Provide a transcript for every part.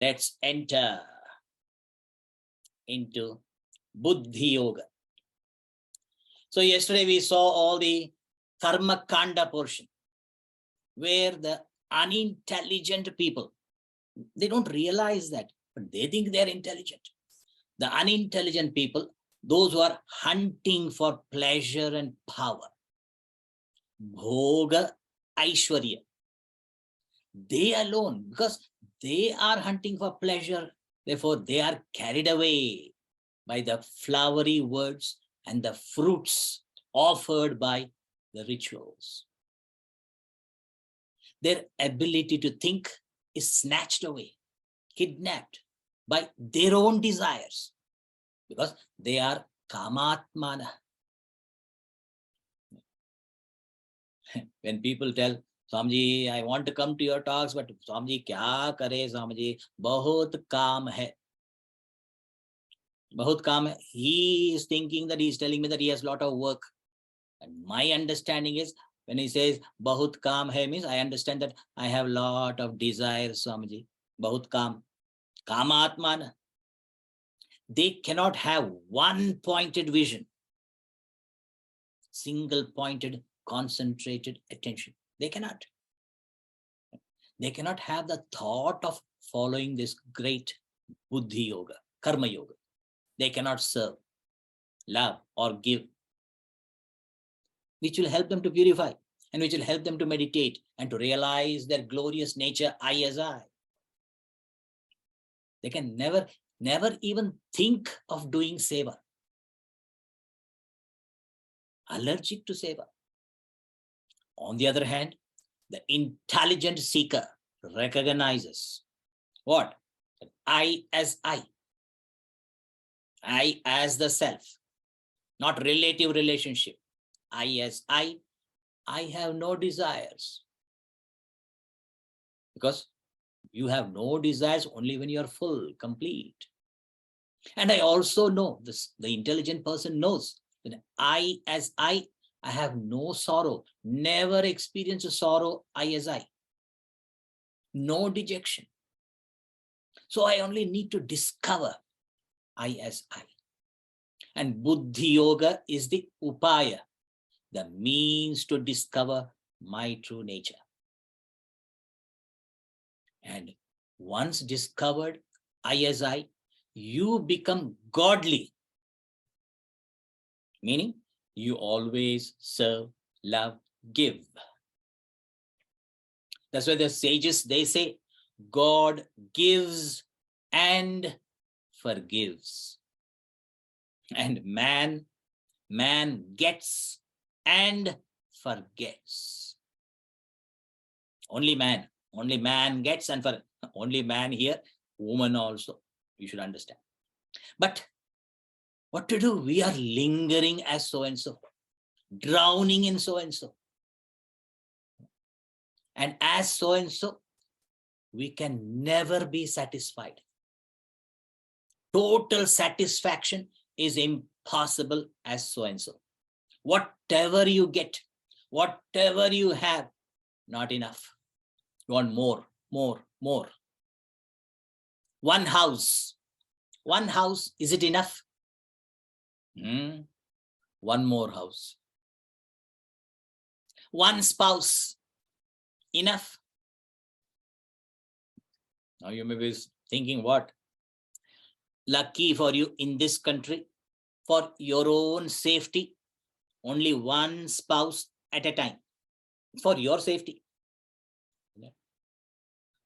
Let's enter into Buddhi Yoga. So yesterday we saw all the Karma Kanda portion, where the unintelligent people, they don't realize that, but they think they are intelligent. The unintelligent people, those who are hunting for pleasure and power, Bhoga Aishwarya, they alone, because they are hunting for pleasure, therefore they are carried away by the flowery words and the fruits offered by the rituals. Their ability to think is snatched away, kidnapped by their own desires, because they are kamatmana. When people tell, Swamiji, I want to come to your talks, but Swamiji, kya kare Swamiji? Bahut kaam hai. Bahut kaam hai. He is thinking that he is telling me that he has a lot of work. And my understanding is, when he says bahut kaam hai, means I understand that I have a lot of desires, Swamiji. Bahut kaam. Kamatmana. They cannot have one-pointed vision, single-pointed, concentrated attention. They cannot. They cannot have the thought of following this great Buddhi Yoga, Karma Yoga. They cannot serve, love, or give, which will help them to purify and which will help them to meditate and to realize their glorious nature, I as I. They can never even think of doing seva. Allergic to seva. On the other hand, the intelligent seeker recognizes what? I as I. I as the self, not relative relationship. I as I have no desires. Because you have no desires only when you are full, complete. And I also know, this, the intelligent person knows that I as I have no sorrow, never experienced a sorrow, I as I. No dejection. So I only need to discover I as I. And Buddhi Yoga is the upaya, the means to discover my true nature. And once discovered I as I, you become godly. Meaning, you always serve, love, give. That's why the sages, they say, God gives and forgives. And man gets and forgets. Only man gets and forgets. Only man here, woman also, you should understand. But what to do? We are lingering as so-and-so, drowning in so-and-so. And as so-and-so, we can never be satisfied. Total satisfaction is impossible as so-and-so. Whatever you get, whatever you have, not enough. You want more, more, more. One house, is it enough? One more house. One spouse, enough? Now you may be thinking, what? Lucky for you in this country, for your own safety, only one spouse at a time, for your safety.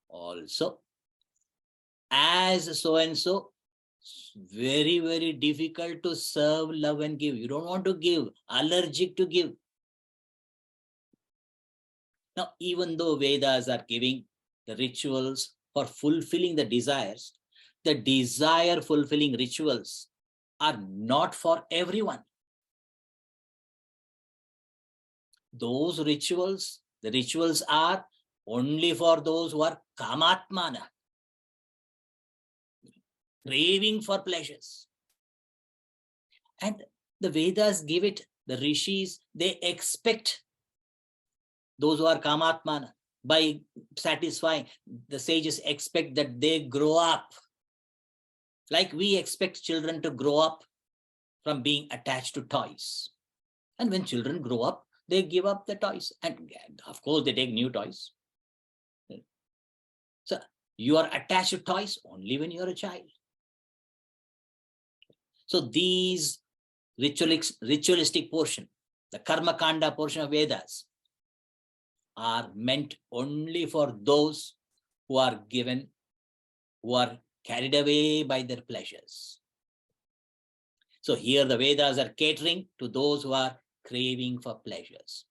Also, as so-and-so, very, very difficult to serve, love, and give. You don't want to give, allergic to give. Now, even though Vedas are giving the rituals for fulfilling the desires, the desire fulfilling rituals are not for everyone. Those rituals, the rituals are only for those who are kamatmana, craving for pleasures. And the Vedas give it, the rishis, they expect those who are kamatmana, by satisfying. The sages expect that they grow up. Like we expect children to grow up from being attached to toys. And when children grow up, they give up the toys. And of course, they take new toys. So you are attached to toys only when you are a child. So these ritualistic portion, the karma kanda portion of Vedas, are meant only for those who are carried away by their pleasures. So here the Vedas are catering to those who are craving for pleasures.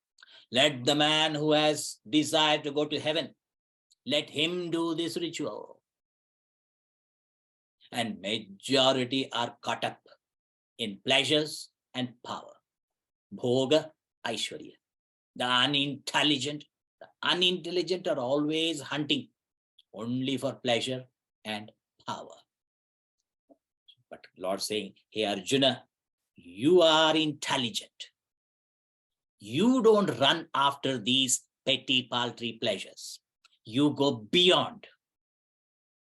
Let the man who has desire to go to heaven, let him do this ritual. And majority are caught up in pleasures and power. Bhoga, Aishwarya. The unintelligent are always hunting only for pleasure and power. But Lord saying, hey Arjuna, you are intelligent. You don't run after these petty, paltry pleasures. You go beyond.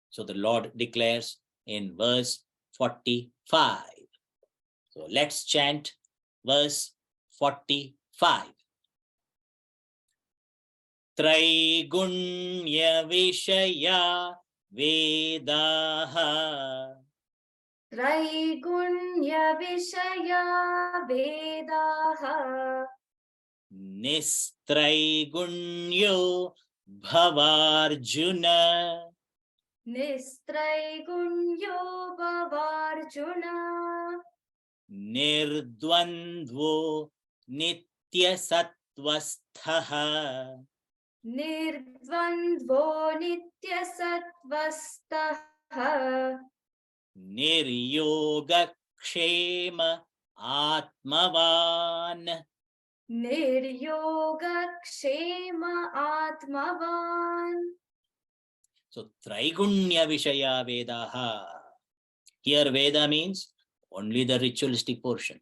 So the Lord declares in verse 45. So let's chant verse 45. Traigunya Vishaya Vedaha. Traigunya Vishaya Vedaha. Nistraigunyo Bhavarjuna. Nistraigunyo Bhavarjuna. Nirdvandvo Nitya Sattvasthaha. Nirdvandvo Nitya Sattvastaha. Niryogakshema Atmavan. Niryogakshema Atmavan. So Traigunya Vishaya Vedaha. Here Veda means only the ritualistic portion,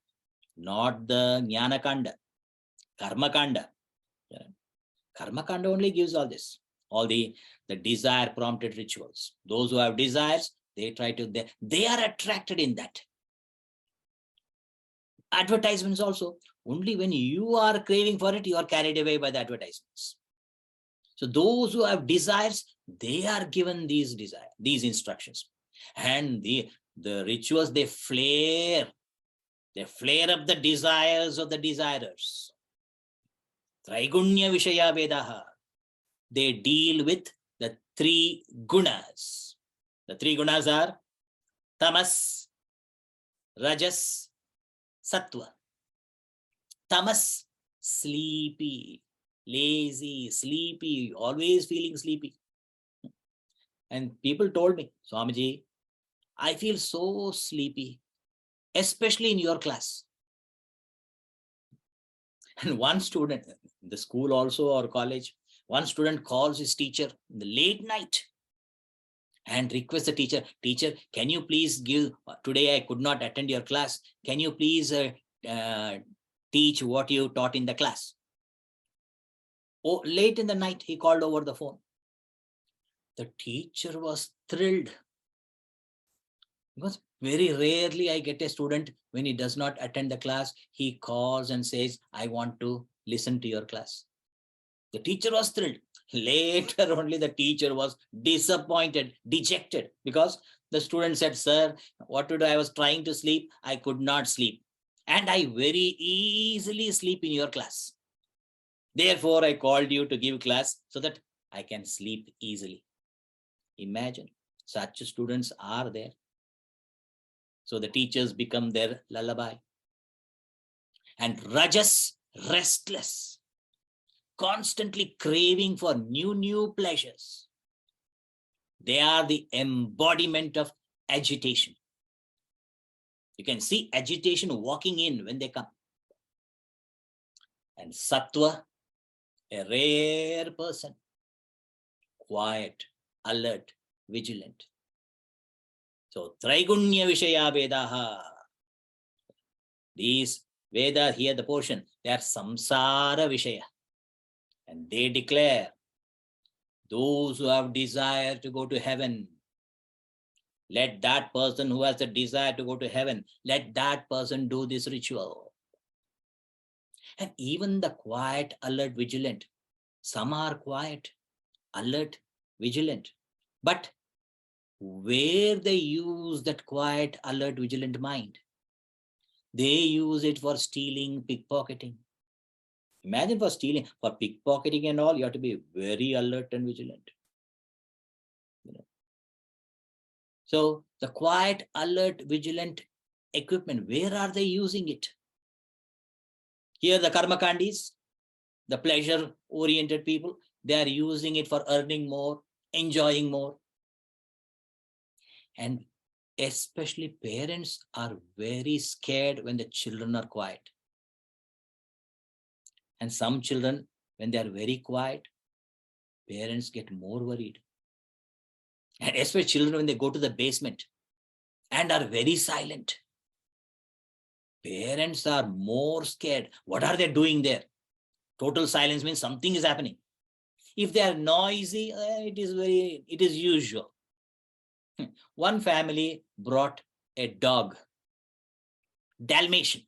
not the Jnana Kanda, Karma Kanda. Karma Kanda only gives all this, all the desire prompted rituals. Those who have desires, they are attracted in that. Advertisements also, only when you are craving for it, you are carried away by the advertisements. So those who have desires, they are given these instructions. And the rituals, they flare up the desires of the desirers. Traigunya Vishaya Vedaha. They deal with the three gunas. The three gunas are tamas, rajas, sattva. Tamas, sleepy, lazy, sleepy, always feeling sleepy. And people told me, Swamiji, I feel so sleepy, especially in your class. And one student, in the school also or college, one student calls his teacher in the late night and requests the teacher, can you please give, today I could not attend your class, can you please teach what you taught in the class? Oh, late in the night, he called over the phone. The teacher was thrilled. Because very rarely I get a student, when he does not attend the class, he calls and says, I want to listen to your class. The teacher was thrilled. Later only the teacher was disappointed, dejected, because the student said, sir, what to do? I was trying to sleep. I could not sleep. And I very easily sleep in your class. Therefore, I called you to give class so that I can sleep easily. Imagine, such students are there. So the teachers become their lullaby. And rajas, restless, constantly craving for new pleasures. They are the embodiment of agitation. You can see agitation walking in when they come. And sattva, a rare person, quiet, alert, vigilant. So Traigunya Vishaya Vedaha. These Vedas, here the portion, they are samsara Vishaya. And they declare Those who have desire to go to heaven, let that person who has a desire to go to heaven, let that person do this ritual. And even the quiet, alert, vigilant, some are quiet, alert, vigilant, but where they use that quiet, alert, vigilant mind, they use it for stealing, pickpocketing. Imagine for stealing, for pickpocketing and all, you have to be very alert and vigilant. So the quiet, alert, vigilant equipment, where are they using it? Here the karmakandis, the pleasure-oriented people, they are using it for earning more, enjoying more. And especially parents are very scared when the children are quiet. And some children, when they are very quiet, parents get more worried. And especially children, when they go to the basement and are very silent, parents are more scared. What are they doing there? Total silence means something is happening. If they are noisy, it is usual. One family brought a dog, Dalmatian,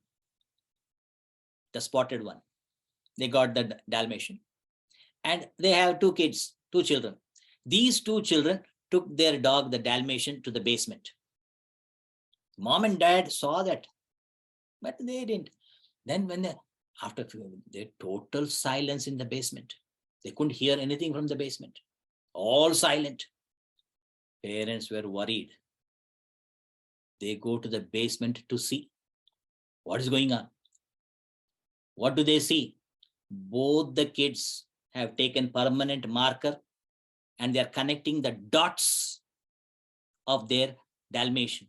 the spotted one. They got the Dalmatian. And they have two kids, two children. These two children took their dog, the Dalmatian, to the basement. Mom and dad saw that, but they didn't. Then when after the total silence in the basement, they couldn't hear anything from the basement. All silent. Parents were worried. They go to the basement to see what is going on. What do they see? Both the kids have taken permanent marker and they are connecting the dots of their Dalmatian.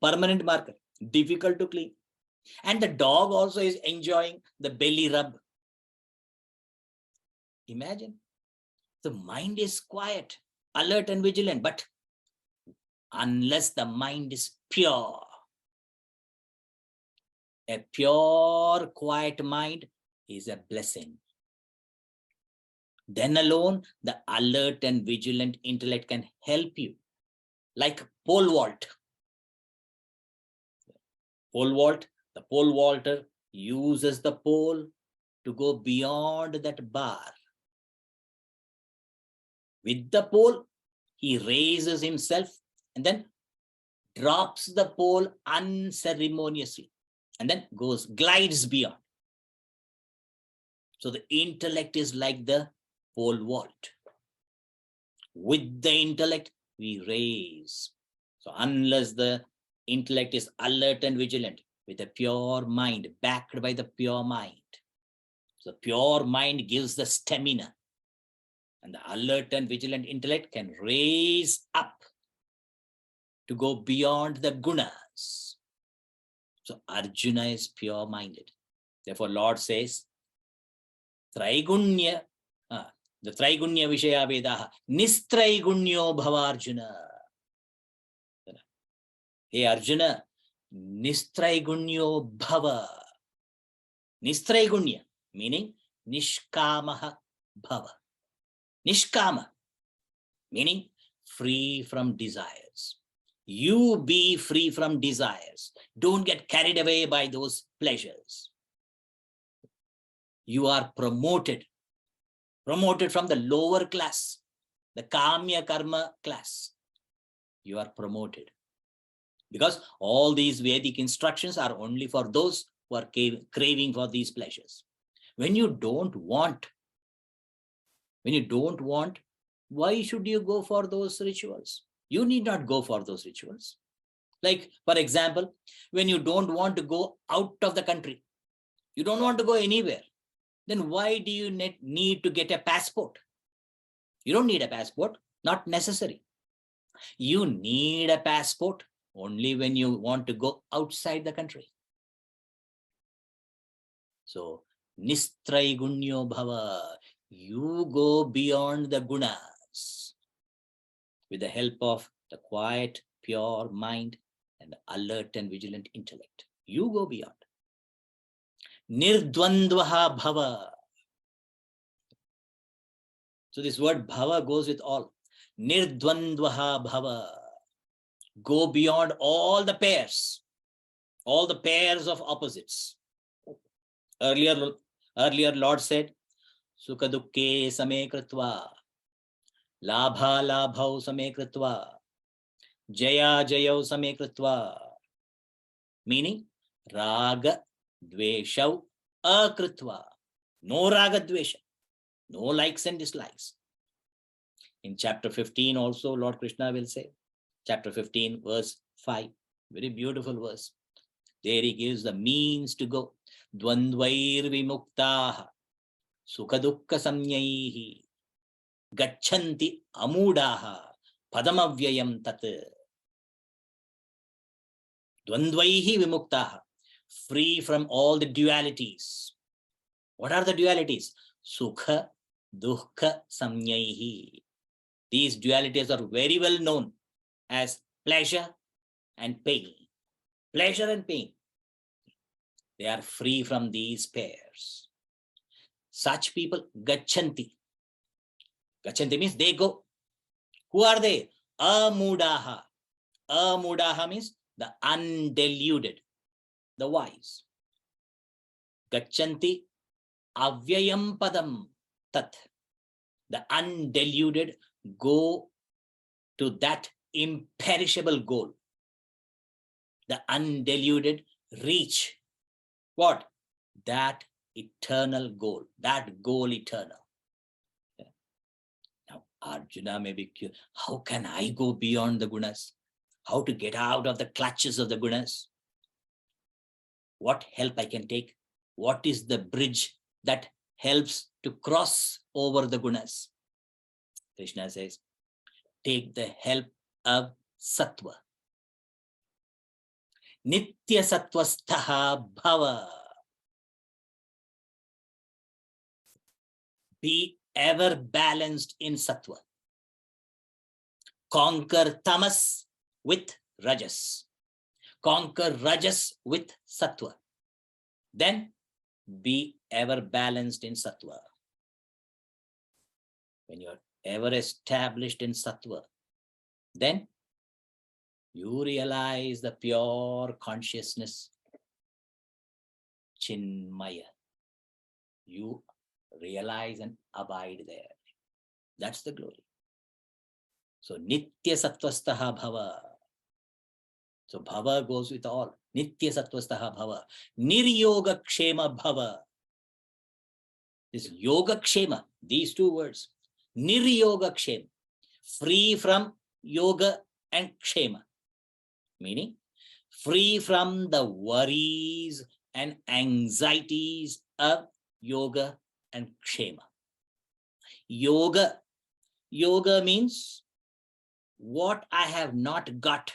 Permanent marker, difficult to clean. And the dog also is enjoying the belly rub. Imagine, the mind is quiet, alert and vigilant, but unless the mind is pure, a pure, quiet mind is a blessing. Then alone, the alert and vigilant intellect can help you. Like pole vault. Pole vault, the pole vaulter uses the pole to go beyond that bar. With the pole, he raises himself and then drops the pole unceremoniously and then glides beyond. So the intellect is like the pole vault. With the intellect, we raise. So unless the intellect is alert and vigilant, with a pure mind, backed by the pure mind, so the pure mind gives the stamina. And the alert and vigilant intellect can raise up to go beyond the gunas. So Arjuna is pure-minded. Therefore, Lord says, Traigunya, the Traigunya Vishaya Vedaha, Nistraigunyo Bhavarjuna. Hey Arjuna, Nistraigunyo Bhava. Nistraigunya, meaning Nishkamaha Bhava. Nishkama, meaning free from desires. You be free from desires. Don't get carried away by those pleasures. You are promoted from the lower class, the Kamya Karma class. You are promoted. Because all these Vedic instructions are only for those who are craving for these pleasures. When you don't want, why should you go for those rituals? You need not go for those rituals. Like, for example, when you don't want to go out of the country, you don't want to go anywhere, then why do you need to get a passport? You don't need a passport, not necessary. You need a passport only when you want to go outside the country. So, Nistraigunyo Bhava, you go beyond the gunas with the help of the quiet, pure mind and the alert and vigilant intellect. You go beyond. Nirdvandvaha Bhava. So this word bhava goes with all. Nirdvandvaha bhava. Go beyond all the pairs of opposites. Earlier Lord said, Sukha dukkhe same kritva, labha labhau same kritva, jaya jayau same kritva. Meaning, raga dveshau akritva. No raga dvesha, no likes and dislikes. In chapter 15 also, Lord Krishna will say, chapter 15, verse 5, very beautiful verse. There he gives the means to go. Dvandvair vimuktaha, sukha dukkha samyaihi, gachanti amudaha, padamavyayam tat. Dvandvaihi vimuktaha, free from all the dualities. What are the dualities? Sukha, dukkha, samyaihi. These dualities are very well known as pleasure and pain. Pleasure and pain. They are free from these pairs. Such people, gachanti. Gachanti means they go. Who are they? Amudaha. Amudaha means the undeluded, the wise. Gachanti avyayam padam tat. The undeluded go to that imperishable goal. The undeluded reach what? That eternal goal, that goal eternal. Now Arjuna may be curious, how can I go beyond the gunas? How to get out of the clutches of the gunas? What help I can take? What is the bridge that helps to cross over the gunas? Krishna says, take the help of sattva. Nitya sattvastaha bhava. Be ever balanced in sattva. Conquer tamas with rajas. Conquer rajas with sattva. Then be ever balanced in sattva. When you are ever established in sattva, then you realize the pure consciousness, Chinmaya. You realize and abide there. That's the glory. So nitya sattvastaha bhava. So bhava goes with all. Nitya sattvastaha bhava. Niryoga kshema bhava. This yoga kshema, these two words. Niryoga kshema. Free from yoga and kshema. Meaning, free from the worries and anxieties of yoga and kshema. Yoga means what I have not got,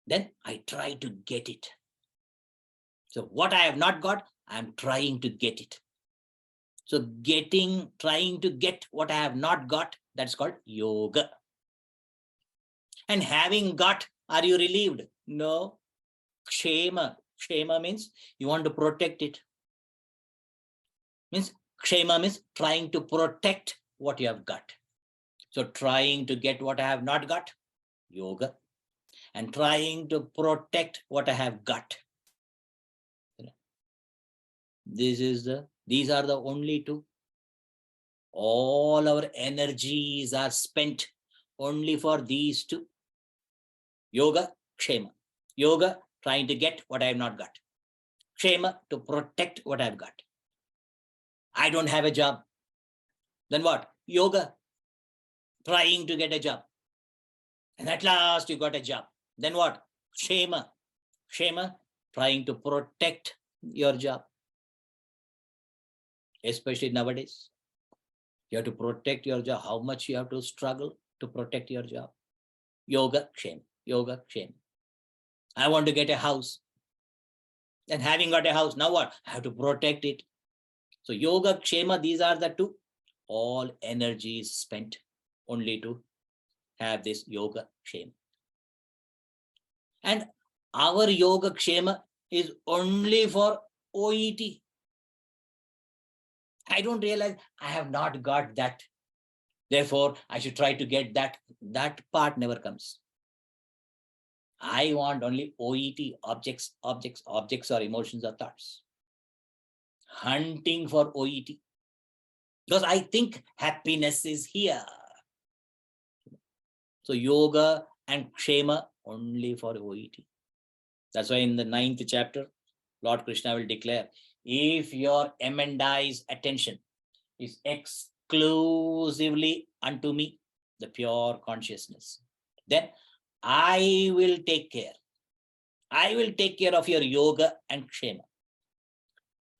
then I try to get it. So what I have not got, I am trying to get it. So trying to get what I have not got, that's called yoga. And having got, are you relieved? No. Kshema means you want to protect it. Means kshema means trying to protect what you have got. So trying to get what I have not got, yoga. And trying to protect what I have got. These are the only two. All our energies are spent only for these two. Yoga, kshema. Yoga, trying to get what I have not got. Kshema, to protect what I have got. I don't have a job. Then what? Yoga, trying to get a job. And at last you got a job. Then what? Kshema. Kshema, trying to protect your job. Especially nowadays. You have to protect your job. How much you have to struggle to protect your job. Yoga, kshema. Yoga, kshema. I want to get a house. And having got a house, now what? I have to protect it. So yoga, kshema, these are the two. All energy is spent only to have this yoga, kshema. And our yoga, kshema is only for OET. I don't realize I have not got that. Therefore, I should try to get that. That part never comes. I want only OET, objects, objects, objects or emotions or thoughts. Hunting for OET. Because I think happiness is here. So yoga and kshema only for OET. That's why in the 9th chapter, Lord Krishna will declare, if your M&I's attention is exclusively unto me, the pure consciousness, then I will take care. I will take care of your yoga and kshema.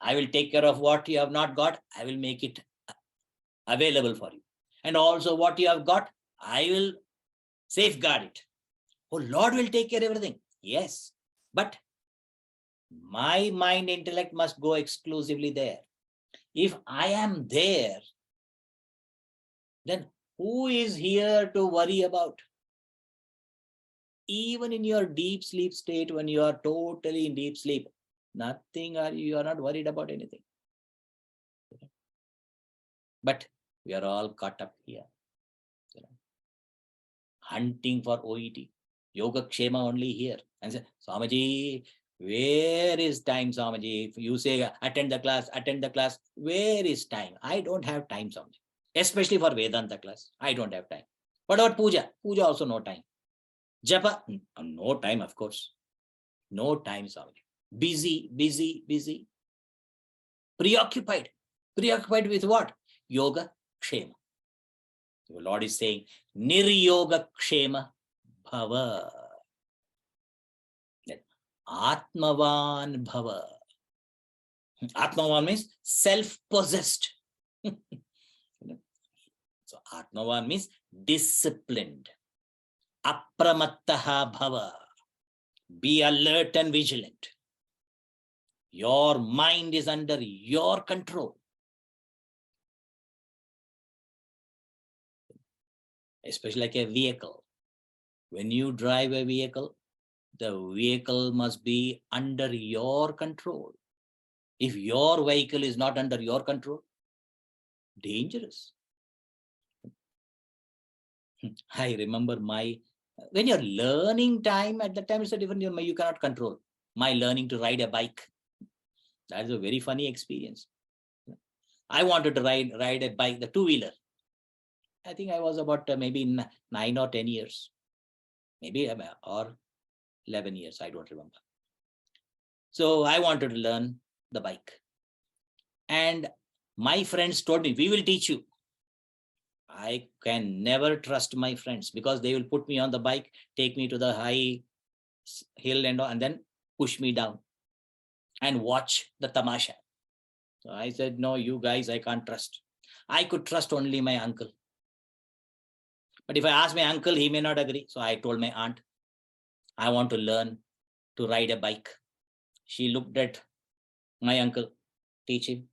I will take care of what you have not got. I will make it available for you. And also what you have got, I will safeguard it. Oh, Lord will take care of everything. Yes, but my mind intellect must go exclusively there. If I am there, then who is here to worry about? Even in your deep sleep state, when you are totally in deep sleep, nothing, you are not worried about anything. But we are all caught up here, hunting for OET, yoga kshema only here. And say, Swamiji, where is time, Swamiji? If you say attend the class, where is time? I don't have time, Swamiji. Especially for Vedanta class, I don't have time. What about puja? Puja also no time. Japa, no time, of course. No time, Swamiji. Busy, busy, busy. Preoccupied. Preoccupied with what? Yoga kshema. The Lord is saying, Niryoga kshema bhava. Atmavan bhava. Atmavan means self-possessed. So Atmavan means disciplined. Apramattaha bhava. Be alert and vigilant. Your mind is under your control. Especially like a vehicle. When you drive a vehicle, the vehicle must be under your control. If your vehicle is not under your control, dangerous. I remember when you're learning time, at that time it's a different, you cannot control. My learning to ride a bike, that's a very funny experience. I wanted to ride a bike, the two-wheeler. I think I was about maybe 9 or 10 years, maybe or 11 years, I don't remember. So I wanted to learn the bike. And my friends told me, we will teach you. I can never trust my friends because they will put me on the bike, take me to the high hill and then push me down and watch the tamasha. So I said, no, you guys, I can't trust. I could trust only my uncle. But if I ask my uncle, he may not agree. So I told my aunt, I want to learn to ride a bike. She looked at my uncle, teach him.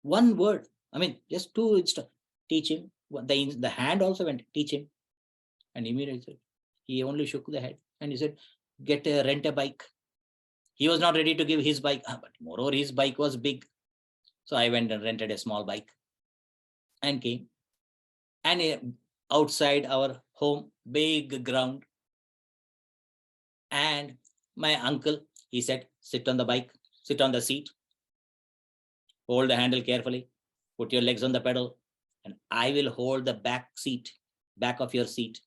One word, I mean, just two instructions, teach him. The hand also went, teach him. And immediately he only shook the head and he said, rent a bike. He was not ready to give his bike, but moreover, his bike was big. So I went and rented a small bike and came. And outside our home, big ground. And my uncle, he said, sit on the bike, sit on the seat, hold the handle carefully, put your legs on the pedal, and I will hold the back of your seat.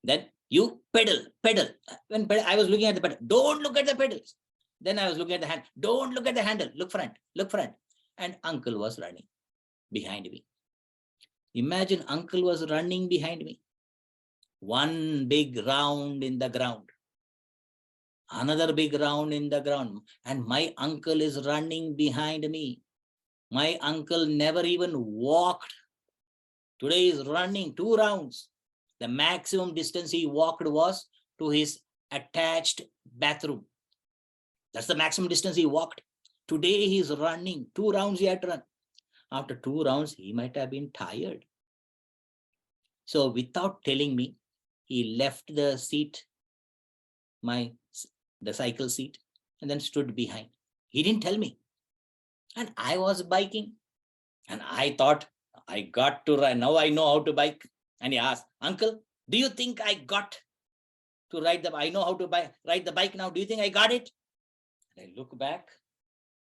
Then you pedal. When I was looking at the pedal, don't look at the pedals. Then I was looking at the hand, don't look at the handle, look front. And uncle was running behind me. Imagine uncle was running behind me. One big round in the ground. Another big round in the ground. And my uncle is running behind me. My uncle never even walked. Today is running 2 rounds. The maximum distance he walked was to his attached bathroom. That's the maximum distance he walked. Today he is running 2 rounds he had to run. After 2 rounds, he might have been tired. So without telling me, he left the seat, the cycle seat, and then stood behind. He didn't tell me. And I was biking. And I thought, I got to ride. Now I know how to bike. And he asked, uncle, do you think I got to ride I know how to ride the bike now. Do you think I got it? And I look back.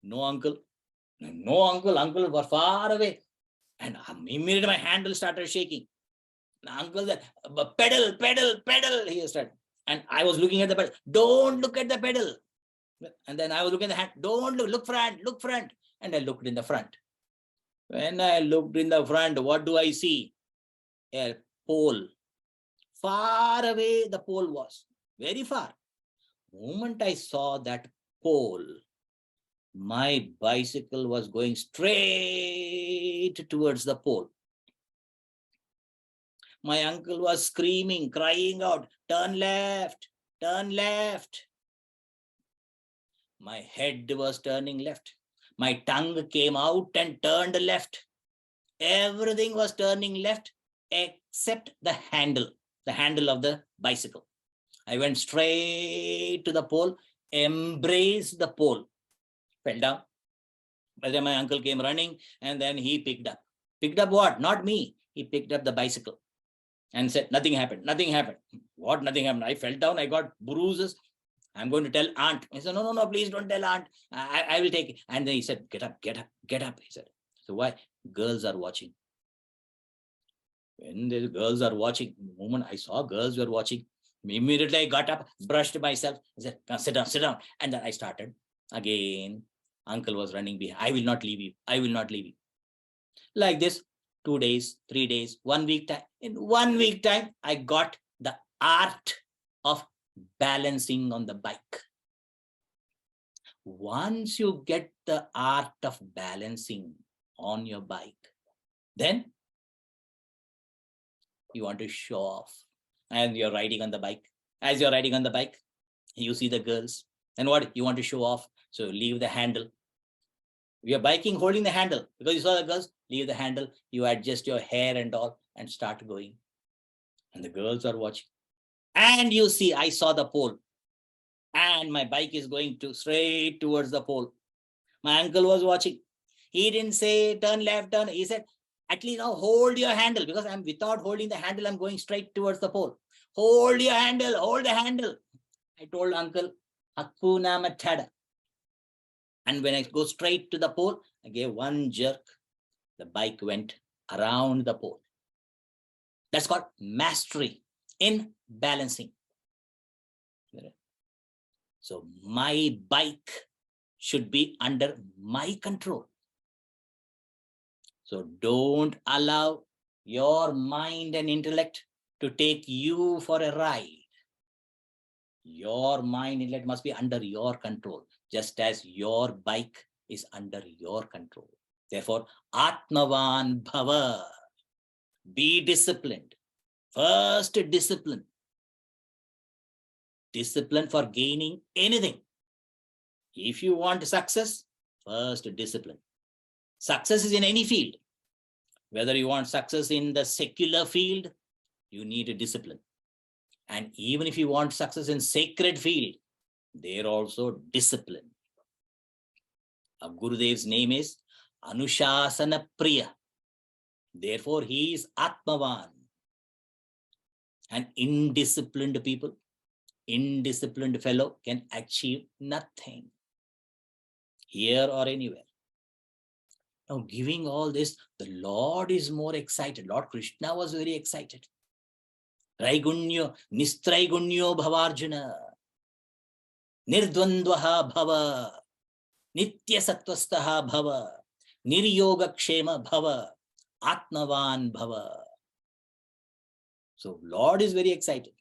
No, uncle. No, uncle. Uncle was far away. And immediately my handle started shaking. And uncle said, pedal, pedal, pedal. He started. And I was looking at the pedal. Don't look at the pedal. And then I was looking at the hand. Don't look front, look front. And I looked in the front. When I looked in the front, what do I see? A pole. Far away the pole was. Very far. The moment I saw that pole, my bicycle was going straight towards the pole. My uncle was screaming, crying out, turn left, turn left. My head was turning left. My tongue came out and turned left. Everything was turning left except the handle of the bicycle. I went straight to the pole, embraced the pole, fell down. By then my uncle came running and then he picked up. Picked up what? Not me. He picked up the bicycle and said, nothing happened, nothing happened. What nothing happened? I fell down, I got bruises. I'm going to tell aunt. He said, no, please don't tell aunt. I will take it. And then he said, get up, get up, get up. He said, so why? Girls are watching. When the girls are watching, the moment I saw girls were watching, immediately I got up, brushed myself, I said, sit down, sit down. And then I started again. Uncle was running behind. I will not leave you. I will not leave you. Like this, 2 days, 3 days, 1 week time. In 1 week time, I got the art of balancing on the bike. Once you get the art of balancing on your bike, then you want to show off. And you're riding on the bike. As you're riding on the bike, you see the girls. And what? You want to show off. So leave the handle. You're biking holding the handle because you saw the girls, leave the handle. You adjust your hair and all and start going. And the girls are watching. And you see, I saw the pole. And my bike is going straight towards the pole. My uncle was watching. He didn't say turn left, turn. He said, at least now hold your handle, because I'm without holding the handle, I'm going straight towards the pole. Hold your handle, hold the handle. I told uncle, Hakuna Matata. And when I go straight to the pole, I gave one jerk. The bike went around the pole. That's called mastery in balancing. So my bike should be under my control. So don't allow your mind and intellect to take you for a ride. Your mind and intellect must be under your control, just as your bike is under your control. Therefore, Atmavan Bhava, be disciplined. First, discipline. Discipline for gaining anything. If you want success, first discipline. Success is in any field. Whether you want success in the secular field, you need a discipline. And even if you want success in sacred field, there also discipline. Our Gurudev's name is Anushasana Priya. Therefore, he is Atmavan. An indisciplined people, indisciplined fellow can achieve nothing here or anywhere. Now, giving all this, the Lord is more excited. Lord Krishna was very excited. Traigunyo, Nistraigunyo Bhavarjuna, Nirdvandvaha Bhava, Nitya Sattvastaha Bhava, Niryoga Kshema Bhava, Atmavan Bhava. So, Lord is very excited.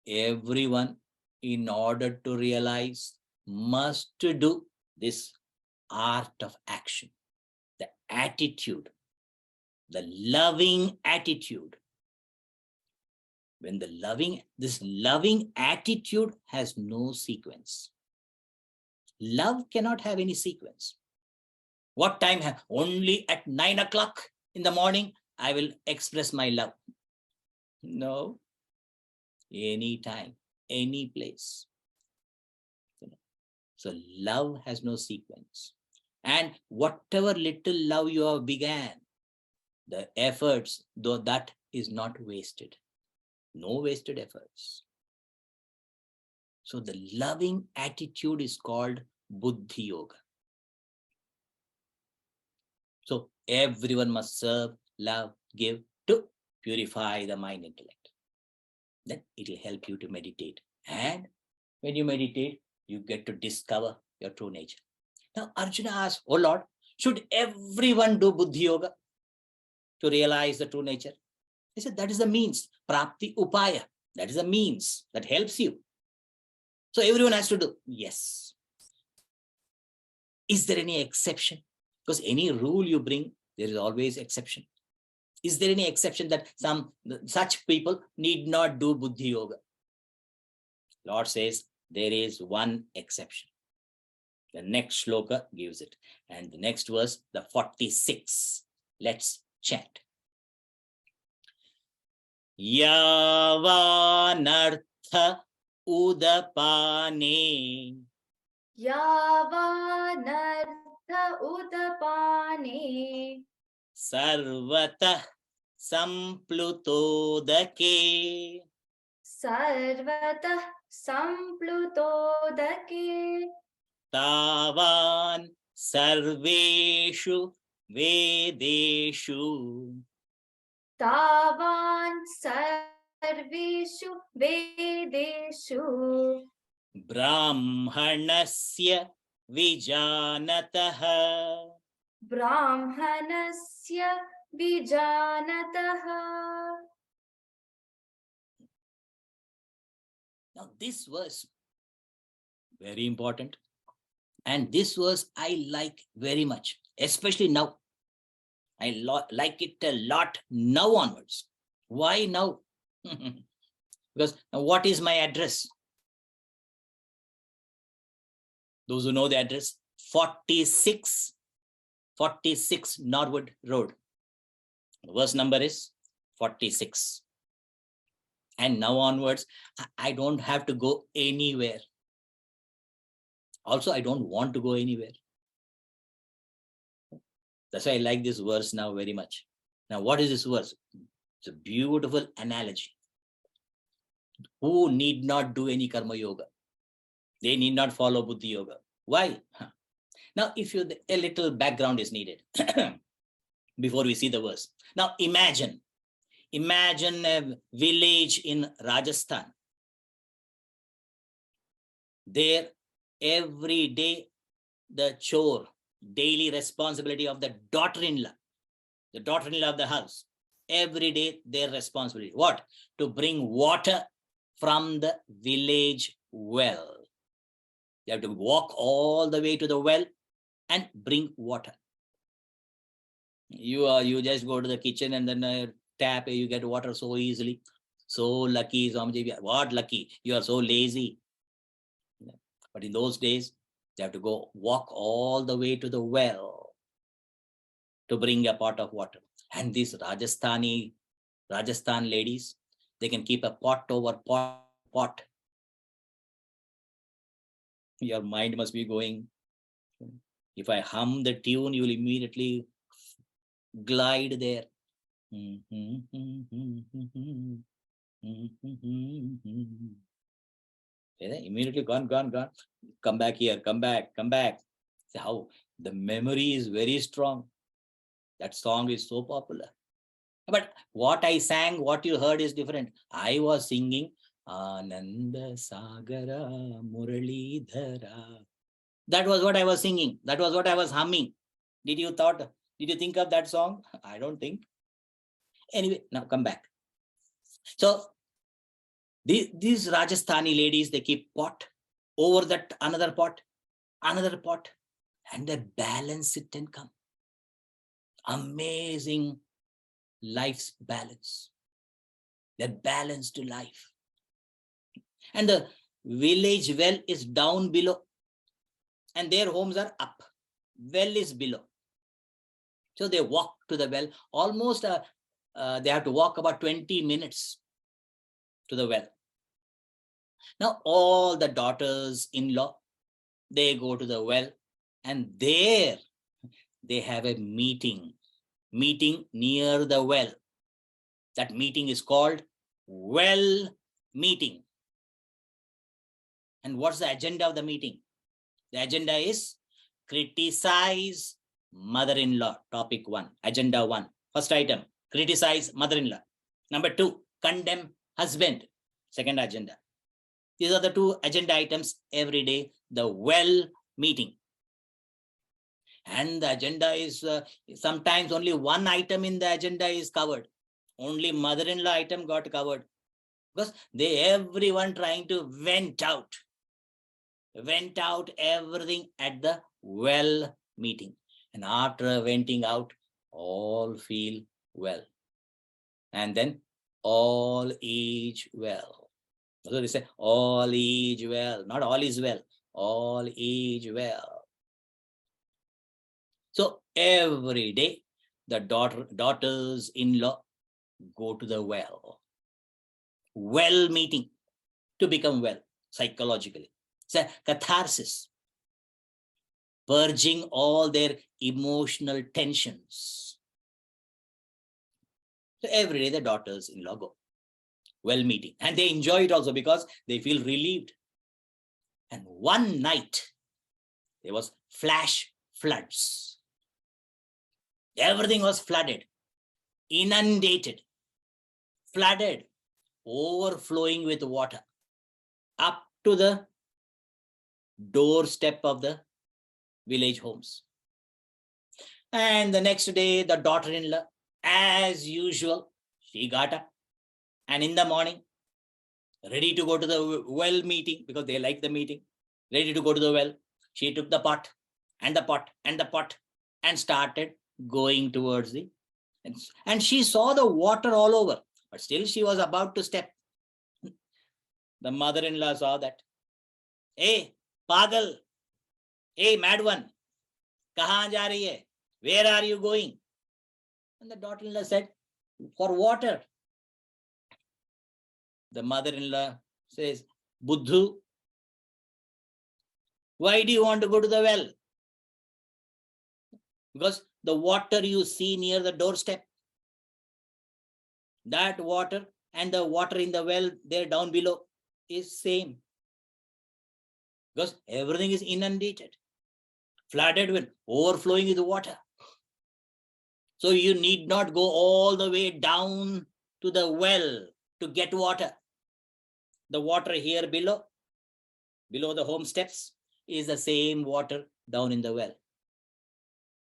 Everyone, in order to realize, must do this art of action, the attitude, the loving attitude. When this loving attitude has no sequence. Love cannot have any sequence. What time? Only at 9 o'clock in the morning, I will express my love. No. Any time, any place. So love has no sequence. And whatever little love you have began, the efforts, though that is not wasted. No wasted efforts. So the loving attitude is called Buddhi Yoga. So everyone must serve, love, give to purify the mind intellect. Then it will help you to meditate. And when you meditate, you get to discover your true nature. Now Arjuna asked, oh Lord, should everyone do Buddhi Yoga to realize the true nature? He said, that is the means. Prapti Upaya. That is the means that helps you. So everyone has to do. Yes. Is there any exception? Because any rule you bring, there is always exception. Is there any exception that such people need not do Buddhi Yoga? Lord says there is one exception. The next shloka gives it. And the next verse, the 46. Let's chant. Yavanartha udapane. Yavanartha udapane. Sarvatah samplutodake. Sarvatah samplutodake. Tavan sarveshu vedeshu. Tavan sarveshu vedeshu. Brahmanasya vijanataha. Brahmanasya vijanataha. Now this verse, very important. And this verse I like very much, especially now. I like it a lot now onwards. Why now? Because what is my address? Those who know the address, 46 Norwood Road. The verse number is 46. And now onwards, I don't have to go anywhere. Also, I don't want to go anywhere. That's why I like this verse now very much. Now, what is this verse? It's a beautiful analogy. Who need not do any karma yoga? They need not follow Buddhi Yoga. Why? Now, if you, a little background is needed before we see the verse. Now, imagine a village in Rajasthan. There, every day, the chore, daily responsibility of the daughter-in-law of the house. Every day, their responsibility. What? To bring water from the village well. You have to walk all the way to the well and bring water. You just go to the kitchen and then tap, you get water so easily. So lucky, Swamiji. What lucky? You are so lazy. But in those days, they have to go walk all the way to the well to bring a pot of water. And these Rajasthan ladies, they can keep a pot over pot. Your mind must be going. If I hum the tune, you will immediately glide there. Immediately gone. Come back here, come back. See how the memory is very strong. That song is so popular. But what I sang, what you heard is different. I was singing Ananda Sagara Muralidhara. That was what I was singing. That was what I was humming. Did you think of that song? I don't think. Anyway, now come back. So these Rajasthani ladies, they keep pot over that another pot, and they balance it and come. Amazing life's balance. They're balanced to life. And the village well is down below, and their homes are up. Well is below. So they walk to the well. Almost they have to walk about 20 minutes to the well. Now all the daughters-in-law, they go to the well, and there they have a meeting near the well. That meeting is called well meeting. And what's the agenda of the meeting? The agenda is criticize mother-in-law. Topic 1, agenda 1. First item, criticize mother-in-law. Number 2, condemn husband. Second agenda. These are the 2 agenda items every day, the well meeting. And the agenda is sometimes only one item in the agenda is covered. Only mother-in-law item got covered. Because everyone trying to vent out everything at the well meeting. And after venting out, all feel well. And then all is well. So they say all is well, not all is well, all is well. So every day the daughters-in-law go to the well meeting to become well psychologically. It's a catharsis, purging all their emotional tensions. So every day the daughters-in-law go well meeting, and they enjoy it also because they feel relieved. And one night there was flash floods. Everything was flooded, inundated, flooded, overflowing with water up to the doorstep of the village homes. And the next day, the daughter-in-law, as usual, she got up, and in the morning, ready to go to the well meeting, because they like the meeting, ready to go to the well, she took the pot and the pot and the pot and started going towards the, and she saw the water all over, but still she was about to step. The mother-in-law saw that. Hey, pagal, hey, mad one, kahan ja rahi hai? Where are you going? And the daughter-in-law said, for water. The mother-in-law says, Buddhu, why do you want to go to the well? Because the water you see near the doorstep, that water and the water in the well there down below is same. Because everything is inundated, flooded with, overflowing with water. So you need not go all the way down to the well to get water. The water here below the home steps is the same water down in the well.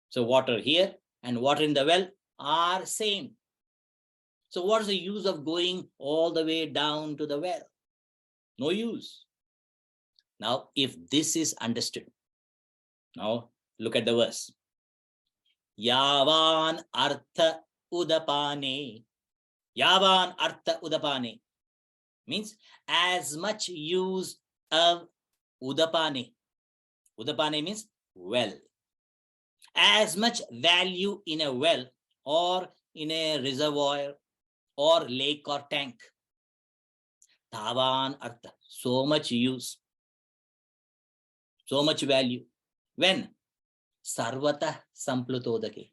So water here and water in the well are same. So what's the use of going all the way down to the well? No use. Now, if this is understood, now look at the verse. Yavan artha udapane. Yavan artha udapane means as much use of udapane. Udapane means well. As much value in a well or in a reservoir or lake or tank. Tavan artha, so much use, so much value. When? Sarvata samplutodake.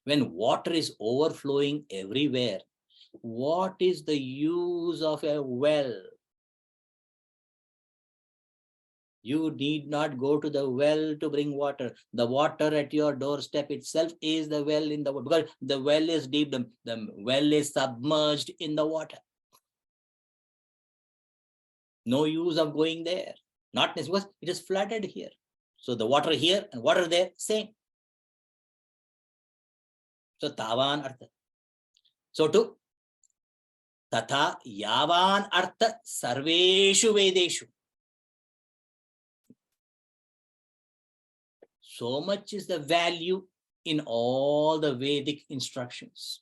When water is overflowing everywhere, what is the use of a well? You need not go to the well to bring water. The water at your doorstep itself is the well in the water, because the well is deep, the well is submerged in the water. No use of going there. Not necessarily, because it is flooded here. So the water here and water there, same. So tavan artha. So to tatha yavan artha sarveshu vedeshu. So much is the value in all the Vedic instructions,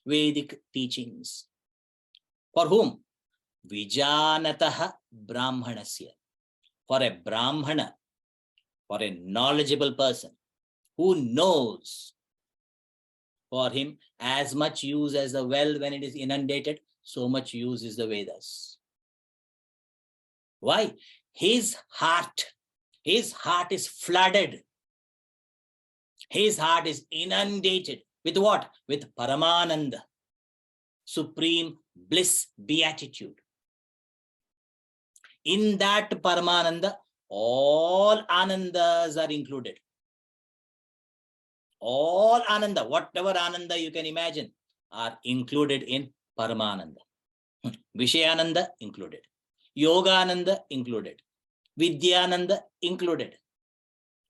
Vedic teachings. For whom? Vijanataha brahmanasya. For a brahmana, for a knowledgeable person who knows, for him as much use as the well when it is inundated, so much use is the Vedas. Why? His heart is flooded His heart is inundated with what? With Paramananda, supreme bliss, beatitude. In that Paramananda, all Anandas are included. All Ananda, whatever Ananda you can imagine, are included in Paramananda. Vishayananda included. Yogananda included. Vidyananda included.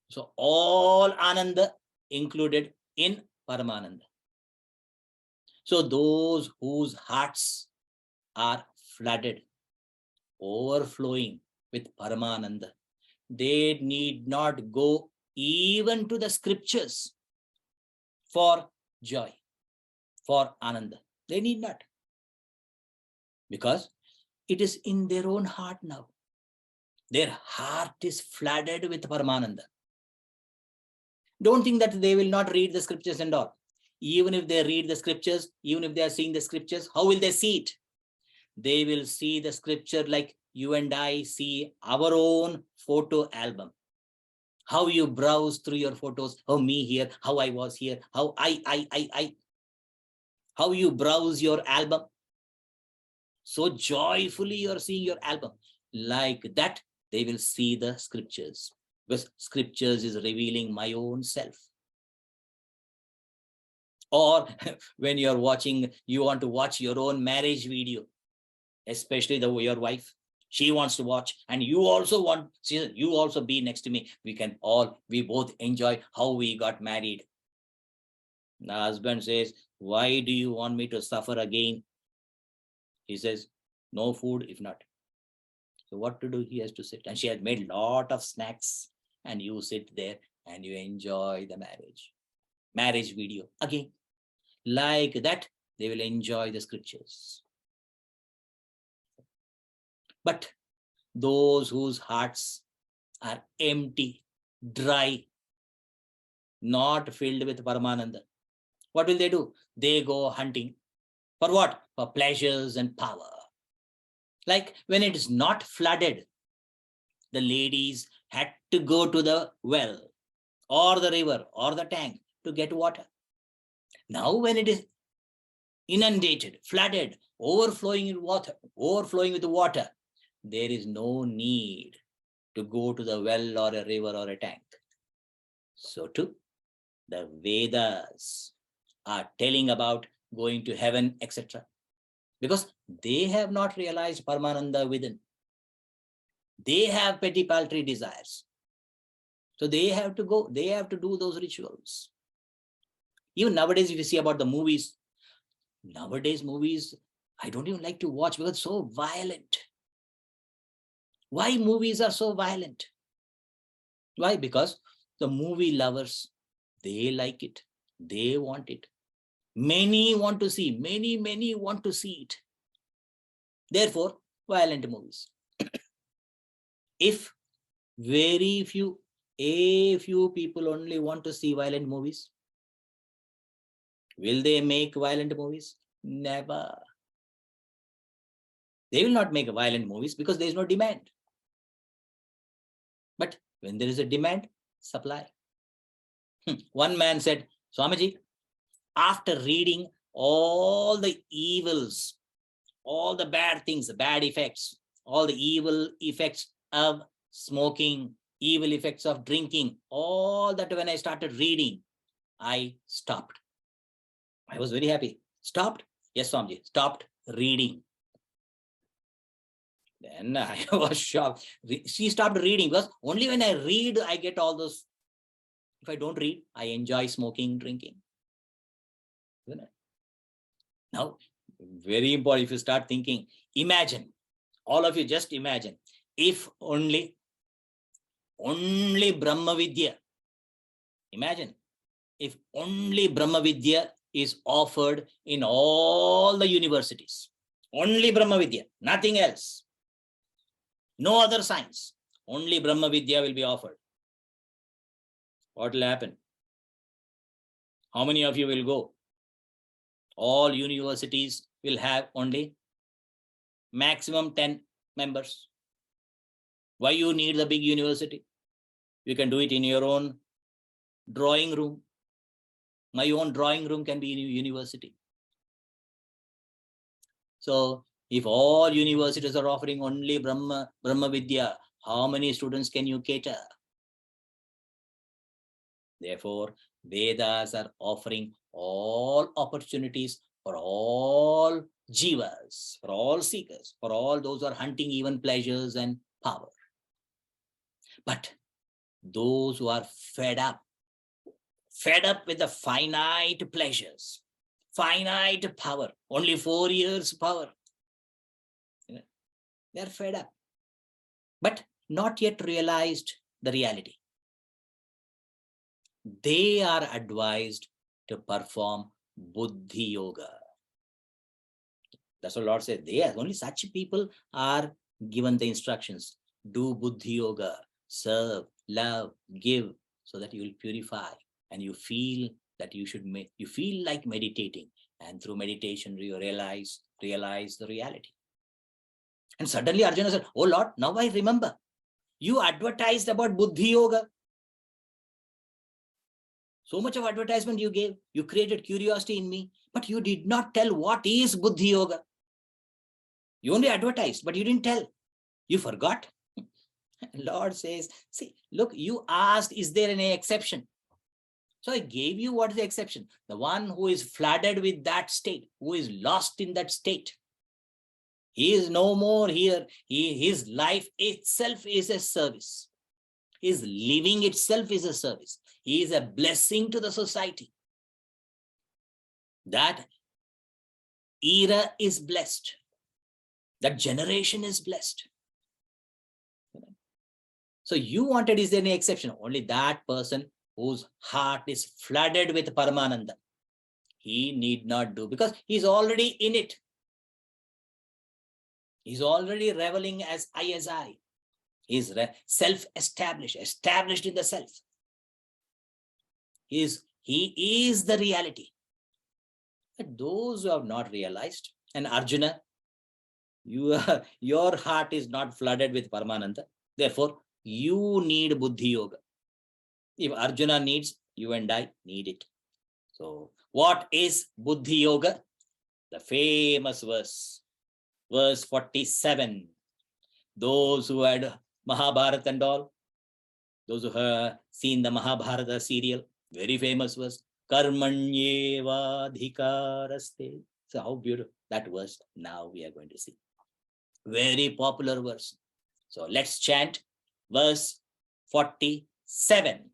So all Ananda included in Paramananda. So those whose hearts are flooded, overflowing with Paramananda, they need not go even to the scriptures for joy, for Ananda. They need not. Because it is in their own heart now. Their heart is flooded with Paramananda. Don't think that they will not read the scriptures and all. Even if they read the scriptures, even if they are seeing the scriptures, how will they see it? They will see the scripture like you and I see our own photo album. How you browse through your photos, how me here, how I was here, how how you browse your album. So joyfully you're seeing your album. Like that, they will see the scriptures. Because scriptures is revealing my own self. Or when you're watching, you want to watch your own marriage video, especially your wife. She wants to watch, and you also want, you also be next to me. We both enjoy how we got married. The husband says, why do you want me to suffer again? He says, no food if not. So what to do? He has to sit. And she has made a lot of snacks, and you sit there and you enjoy the marriage video again. Like that, they will enjoy the scriptures. But those whose hearts are empty, dry, not filled with Paramananda, what will they do? They go hunting. For what? For pleasures and power. Like when it is not flooded, the ladies had to go to the well or the river or the tank to get water. Now when it is inundated, flooded, overflowing with water, there is no need to go to the well or a river or a tank. So too, the Vedas are telling about going to heaven, etc. Because they have not realized Paramananda within. They have petty paltry desires. So they have to go, they have to do those rituals. Even nowadays, if you see about the movies, nowadays movies, I don't even like to watch because it's so violent. Why movies are so violent? Why? Because the movie lovers, they like it. They want it. Many want to see, many want to see it. Therefore, violent movies. If a few people only want to see violent movies, will they make violent movies? Never. They will not make violent movies because there is no demand. But when there is a demand, supply. One man said, Swamiji, after reading all the evils, all the bad things, the bad effects, all the evil effects of smoking, evil effects of drinking, all that when I started reading, I stopped. I was very happy. Stopped? Yes, Swamiji, stopped reading. Then I was shocked. She stopped reading because only when I read, I get all those. If I don't read, I enjoy smoking, drinking. Isn't it? Now, very important, if you start thinking, imagine, all of you just imagine, if only Brahma Vidya, imagine, if only Brahma Vidya is offered in all the universities, only Brahma Vidya, nothing else, no other science, only Brahma Vidya will be offered. What will happen? How many of you will go? All universities will have only maximum 10 members. Why you need the big university? You can do it in your own drawing room, My own drawing room can be in a university. So if all universities are offering only Brahma Vidya, how many students can you cater? Therefore, Vedas are offering all opportunities for all jivas, for all seekers, for all those who are hunting even pleasures and power. But those who are fed up with the finite pleasures, finite power, only 4 years power, they're fed up, but not yet realized the reality. They are advised to perform Buddhi Yoga. That's what Lord said. Only such people are given the instructions. Do Buddhi Yoga, serve, love, give, so that you will purify and you feel that you feel like meditating. And through meditation, you realize the reality. And suddenly Arjuna said, oh Lord, now I remember. You advertised about Buddhi Yoga. So much of advertisement you gave. You created curiosity in me, but you did not tell what is Buddhi Yoga. You only advertised, but you didn't tell. You forgot. Lord says, see, look, you asked, is there any exception? So I gave you what is the exception. The one who is flooded with that state, who is lost in that state. He is no more here. His life itself is a service. His living itself is a service. He is a blessing to the society. That era is blessed. That generation is blessed. So you wanted, is there any exception? Only that person whose heart is flooded with Paramananda. He need not do, because he's already in it. He's already reveling as I. He's self-established, established in the self. He is the reality. But those who have not realized, and Arjuna, your heart is not flooded with Paramananda. Therefore, you need Buddhi Yoga. If Arjuna needs, you and I need it. So, what is Buddhi Yoga? The famous verse, verse 47. Those who had Mahabharata and all, those who have seen the Mahabharata serial, very famous verse, Karmanyevadhikaraste. So how beautiful that verse now we are going to see. Very popular verse. So let's chant verse 47.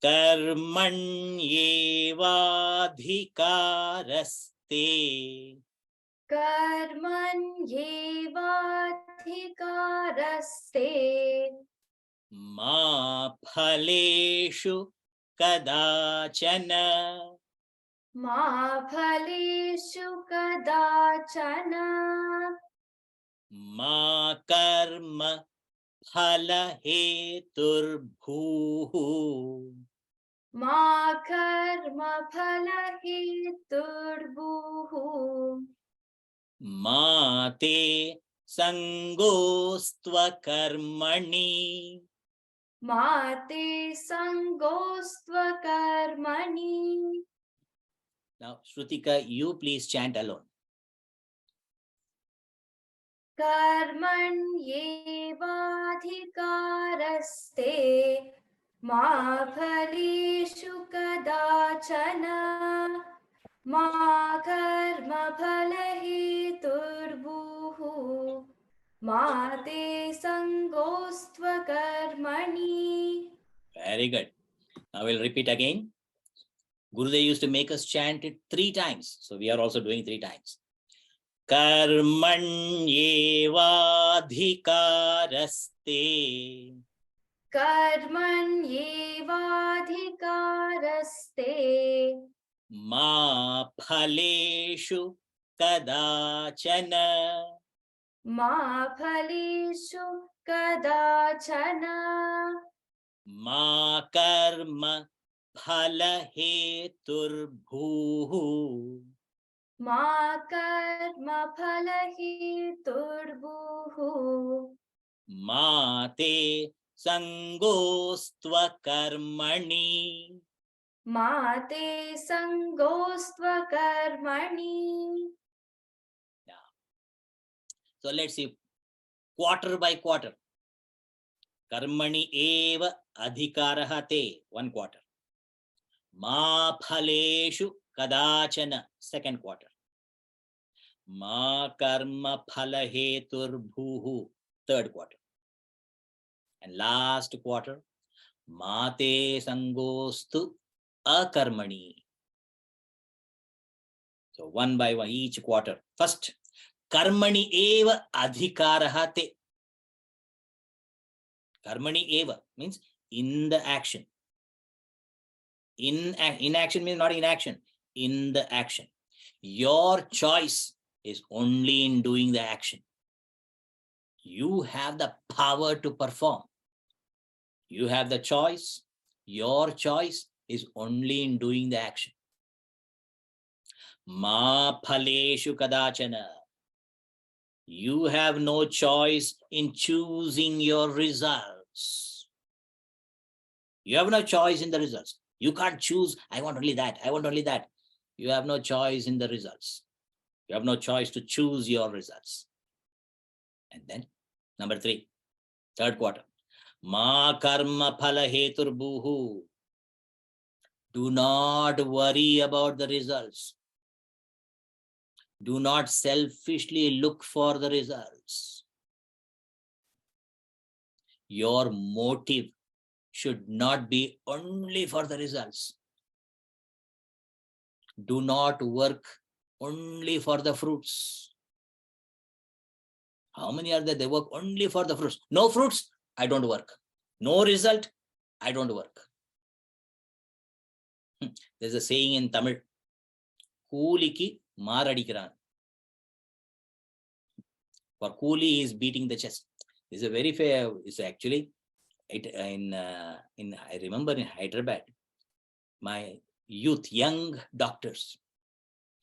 Karmanyevadhikaraste. Karmanyevadhikaraste. Ma phaleshu kadachana. Ma phaleshu kadachana. Ma karma phala heturbhuhu. Ma karma phala heturbhuhu. Ma te sangostva karmani. Ma te sangostva karmani. Now, Shrutika, you please chant alone. Karmanyevadhikaraste. Ma phaleshu kadachana. Ma karma phala heturbhuhu. Ma te sangostva karmani. Very good. Now we'll repeat again. Gurudev used to make us chant it 3 times. So we are also doing 3 times. Karmanyevadhikaraste. Karmanyevadhikaraste. Ma phaleshu kadachana. Ma phaleshu kadachana. Ma karma phala heturbhuhu. Ma karma phala heturbhuhu. Ma te sangostva karmani. Ma te sangostva karmani. So let's see, quarter by quarter. Karmani eva adhikaraha te, 1 quarter. Ma phaleshu kadachana, 2nd quarter. Ma karma phalahetur bhuhu, 3rd quarter. And last quarter, mate sangostu akarmani. So 1 by 1 each quarter. First, karmani eva adhikaraha te. Karmani eva means in the action. In action means not in action. In the action. Your choice is only in doing the action. You have the power to perform. You have the choice. Your choice is only in doing the action. Ma phaleshu kadachana. You have no choice in choosing your results. You have no choice in the results. You can't choose, I want only that, I want only that. You have no choice in the results. You have no choice to choose your results. And then, number 3, 3rd quarter. Ma karma phala hetur bhuhu. Do not worry about the results. Do not selfishly look for the results. Your motive should not be only for the results. Do not work only for the fruits. How many are there? They work only for the fruits. No fruits, I don't work. No result, I don't work. There's a saying in Tamil, Kooliki maaradikran. For Kooli, he is beating the chest. It's a very fair, it's actually, I remember in Hyderabad, my youth, young doctors,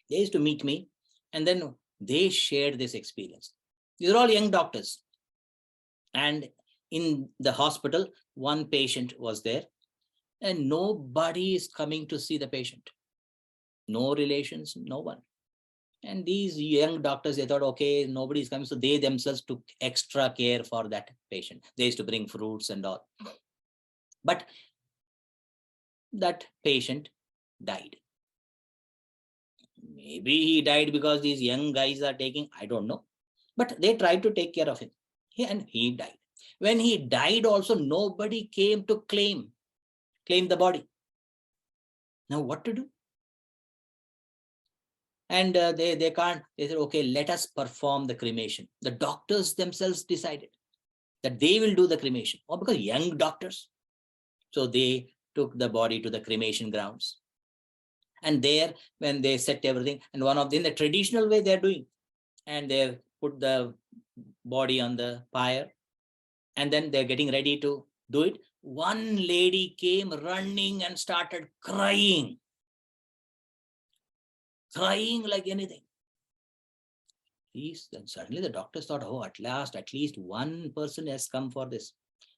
they used to meet me and then they shared this experience. These are all young doctors. And in the hospital, one patient was there and nobody is coming to see the patient. No relations, no one. And these young doctors, they thought, okay, nobody is coming. So they themselves took extra care for that patient. They used to bring fruits and all. But that patient died. Maybe he died because these young guys are taking, I don't know. But they tried to take care of him. And he died. When he died also, nobody came to claim the body. Now what to do? And they can't, they said, okay, let us perform the cremation. The doctors themselves decided that they will do the cremation. Or because young doctors. So they took the body to the cremation grounds. And there, when they set everything, and one of them, the traditional way they're doing, and they put the body on the pyre, and then they're getting ready to do it. One lady came running and started crying like anything. Then suddenly the doctors thought, oh, at least one person has come for this.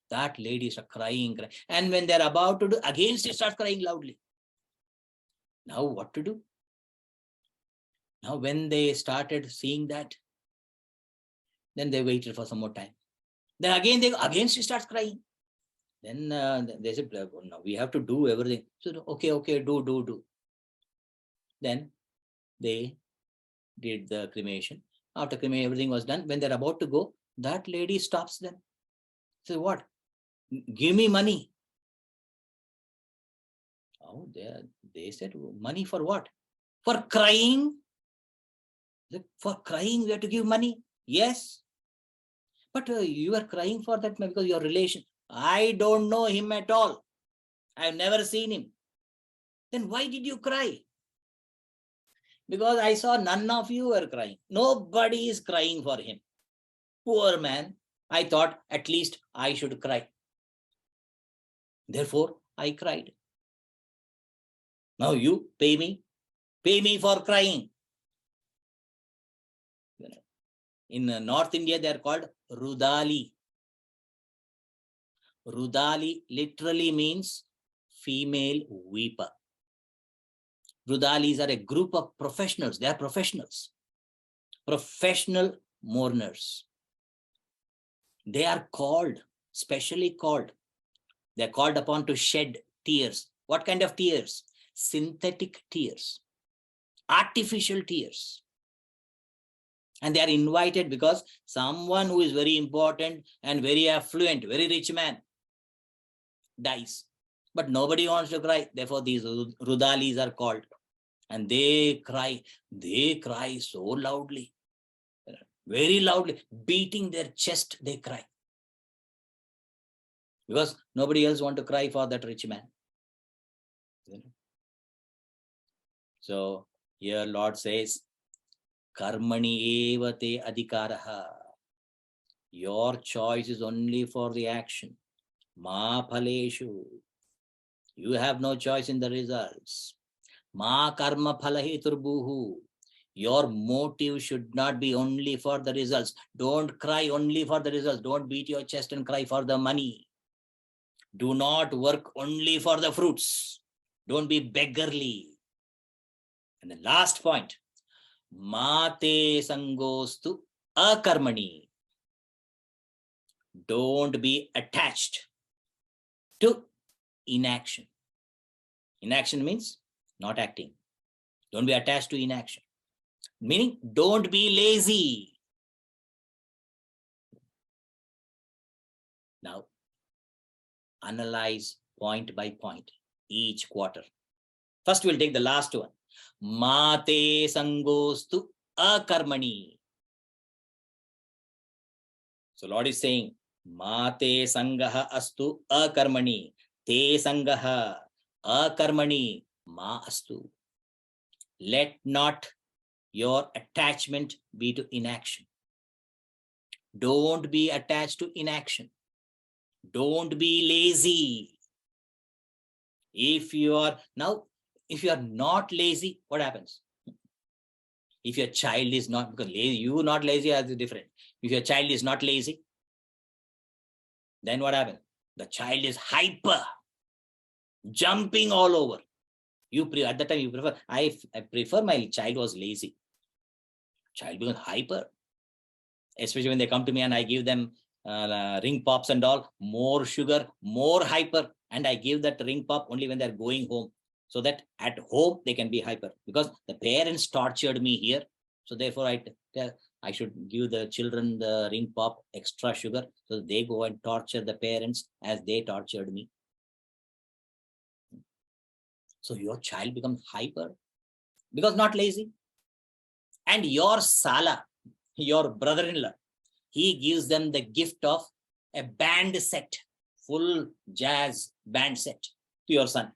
That lady is crying. And when they're about to do, again she starts crying loudly. Now what to do? Now when they started seeing that, then they waited for some more time. Then again she starts crying. Then they said, no, we have to do everything. So okay, do. Then they did the cremation. After cremation, everything was done. When they're about to go, that lady stops them. Say, what? Give me money. Oh, they said, money for what? For crying? For crying, we have to give money. Yes. But you are crying for that because your relation. I don't know him at all. I've never seen him. Then why did you cry? Because I saw none of you were crying. Nobody is crying for him. Poor man. I thought at least I should cry. Therefore, I cried. Now you pay me. Pay me for crying. In North India, they are called Rudali. Rudali literally means female weeper. Rudalis are a group of professionals. They are professionals. Professional mourners. They are called, specially called. They are called upon to shed tears. What kind of tears? Synthetic tears. Artificial tears. And they are invited because someone who is very important and very affluent, very rich man dies. But nobody wants to cry. Therefore, these Rudalis are called. And they cry so loudly, very loudly, beating their chest, they cry. Because nobody else wants to cry for that rich man. So here Lord says, Karmani evate adhikaraha. Your choice is only for the action. Ma phaleshu. You have no choice in the results. Ma karma phalaheturbuhu. Your motive should not be only for the results. Don't cry only for the results. Don't beat your chest and cry for the money. Do not work only for the fruits. Don't be beggarly. And the last point, Mate sangostu akarmani. Don't be attached to inaction. Inaction means not acting. Don't be attached to inaction. Meaning, don't be lazy. Now, analyze point by point each quarter. First, we'll take the last one. Mate sangostu akarmani. So Lord is saying, Mate sangaha astu akarmani. Te sangaha akarmani ma astu. Let not your attachment be to inaction. Don't be attached to inaction. Don't be lazy. If you are not lazy, what happens? If your child is not, because lazy, you not lazy is different. If your child is not lazy, then what happens? The child is hyper, jumping all over. At that time you prefer, I prefer my child was lazy. Child becomes hyper, especially when they come to me and I give them ring pops and all, more sugar, more hyper, and I give that ring pop only when they're going home, so that at home they can be hyper, because the parents tortured me here. So therefore I should give the children the ring pop extra sugar, so they go and torture the parents as they tortured me. So your child becomes hyper because not lazy. And your Sala, your brother-in-law, he gives them the gift of a band set, full jazz band set to your son.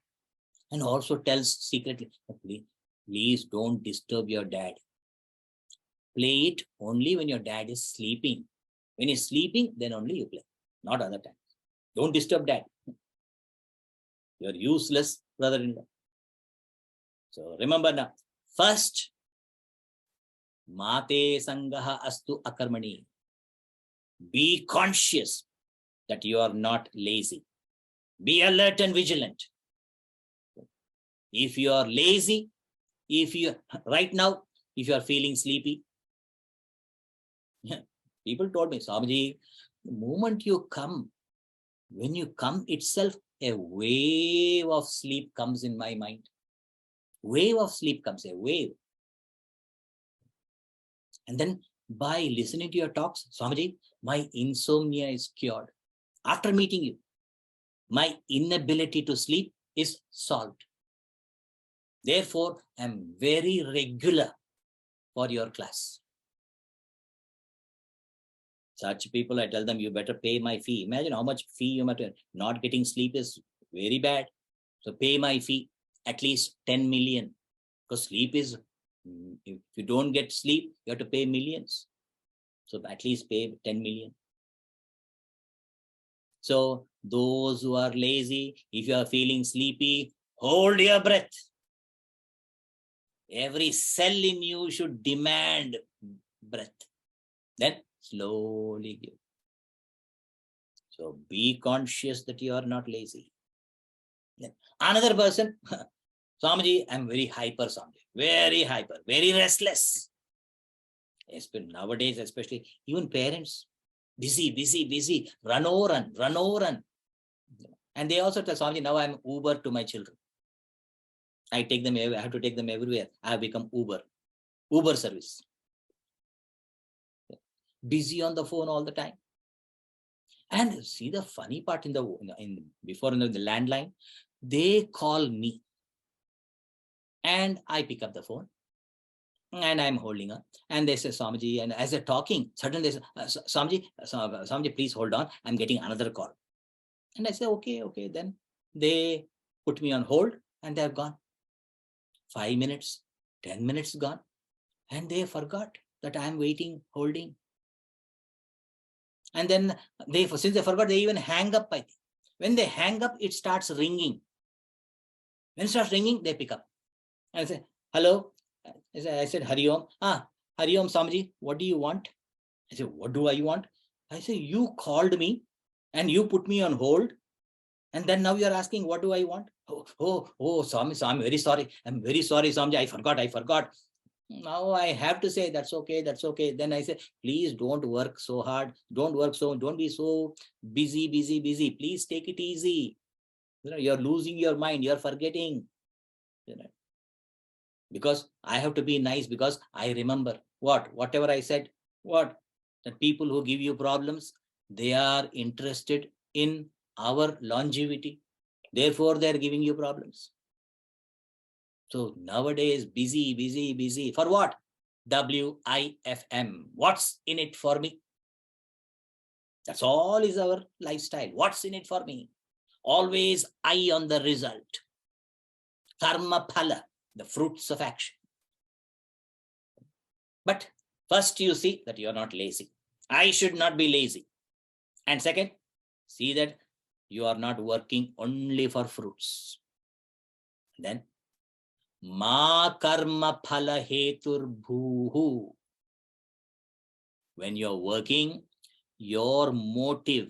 And also tells secretly, please don't disturb your dad. Play it only when your dad is sleeping. When he's sleeping, then only you play, not other times. Don't disturb dad. You're useless brother-in-law. So remember now, first, Mate sangaha astu akarmani. Be conscious that you are not lazy. Be alert and vigilant. If you are lazy, right now, if you are feeling sleepy, people told me, Swamiji, the moment you come, when you come itself, a wave of sleep comes in my mind. Wave of sleep comes, a wave. And then by listening to your talks, Swamiji, my insomnia is cured. After meeting you, my inability to sleep is solved. Therefore, I'm very regular for your class. Such people, I tell them, you better pay my fee. Imagine how much fee you might have. Not getting sleep is very bad. So pay my fee, at least 10 million. Because sleep is, if you don't get sleep, you have to pay millions. So at least pay 10 million. So those who are lazy, if you are feeling sleepy, hold your breath. Every cell in you should demand breath. Then slowly give. So be conscious that you are not lazy. Then another person, Swamiji, I'm very hyper, Swamiji, very hyper, very restless. Nowadays, especially even parents, busy, run over, run. And they also tell Swamiji, now I'm Uber to my children. I have to take them everywhere. I have become Uber service. Busy on the phone all the time. And see the funny part in the landline, they call me and I pick up the phone and I'm holding on. And they say, Swamiji, and as they're talking, suddenly they say, Swamiji, please hold on. I'm getting another call. And I say, okay. Then they put me on hold and they've gone. 5 minutes, 10 minutes gone. And they forgot that I'm waiting, holding. And then since they forgot, they even hang up. When they hang up, it starts ringing. When it starts ringing, they pick up. And I say, hello. I said, Hari Om. Hari Om, Swamiji, what do you want? I said, what do I want? I say, you called me and you put me on hold. And then now you're asking, what do I want? Oh, Swami, I'm very sorry. I'm very sorry, Swamiji. I forgot. Now I have to say, that's okay. Then I say, please don't work so hard. Don't be so busy. Please take it easy. You're losing your mind. You're forgetting. Because I have to be nice, because I remember whatever I said, the people who give you problems, they are interested in our longevity. Therefore, they're giving you problems. So nowadays, busy. For what? WIFM. What's in it for me? That's all is our lifestyle. What's in it for me? Always eye on the result. Karma phala, the fruits of action. But first you see that you're not lazy. I should not be lazy. And second, see that you are not working only for fruits. Then, ma karma phala hetur bhuhu. When you're working, your motive,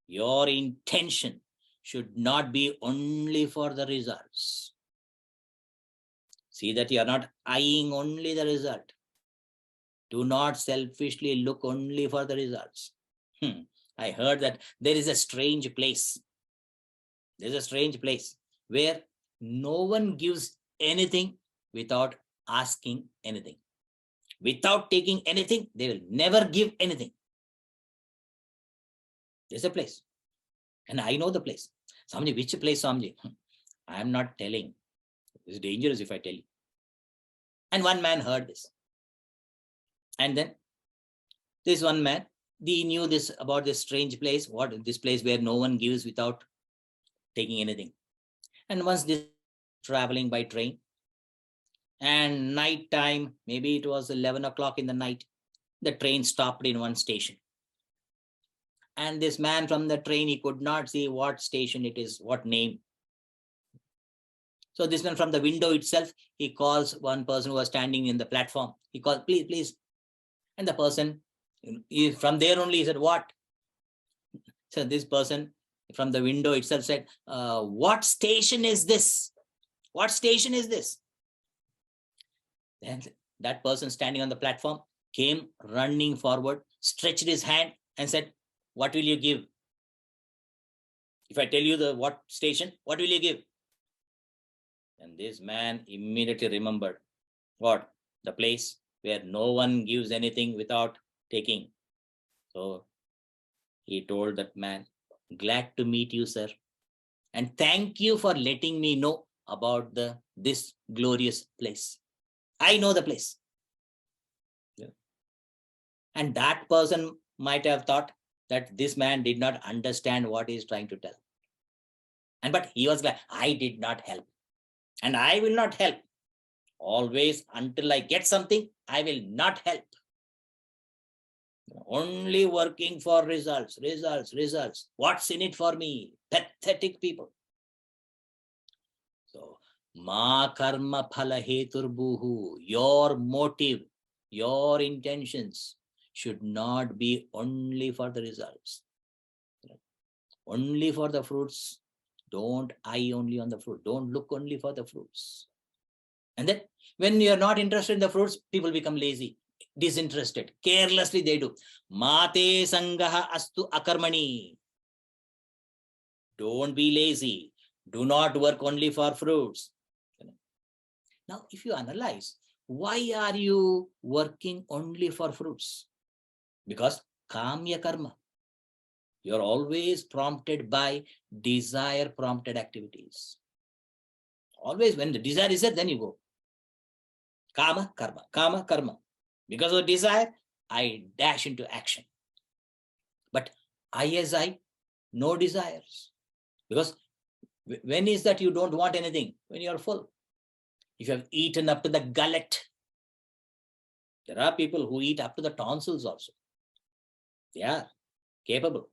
your intention should not be only for the results. See that you are not eyeing only the result. Do not selfishly look only for the results. I heard that there is a strange place. There's a strange place where no one gives anything without asking anything. Without taking anything, they will never give anything. There's a place. And I know the place. Swamiji, which place, Swamiji? I am not telling. It's dangerous if I tell you. And one man heard this. And then this one man, he knew this about this strange place, this place where no one gives without taking anything. And once this traveling by train, and night time, maybe it was 11 o'clock in the night, the train stopped in one station. And this man from the train, he could not see what station it is, what name. So this man from the window itself, he calls one person who was standing in the platform. He calls, please. And the person, from there only, he said, what? So this person from the window itself said, what station is this? What station is this? Then that person standing on the platform came running forward, stretched his hand and said, what will you give? If I tell you the what station, what will you give? And this man immediately remembered what? The place where no one gives anything without taking. So he told that man, glad to meet you, sir. And thank you for letting me know about this glorious place. I know the place. Yeah. And that person might have thought that this man did not understand what he is trying to tell. But he was glad. I did not help. And I will not help. Always until I get something, I will not help. Only working for results. What's in it for me? Pathetic people. So, ma karma phala hetur bhuhu. Your motive, your intentions should not be only for the results. only for the fruits. Don't eye only on the fruit. Don't look only for the fruits. And then when you are not interested in the fruits, people become lazy, disinterested. Carelessly they do. Mate sangaha astu akarmani. Don't be lazy. Do not work only for fruits. Now, if you analyze, why are you working only for fruits? Because kamya karma. You're always prompted by desire prompted activities. Always when the desire is there, then you go. Kama karma, kama karma. Because of desire, I dash into action. But I, no desires. Because when is that you don't want anything? When you are full. If you have eaten up to the gullet, there are people who eat up to the tonsils also. They are capable.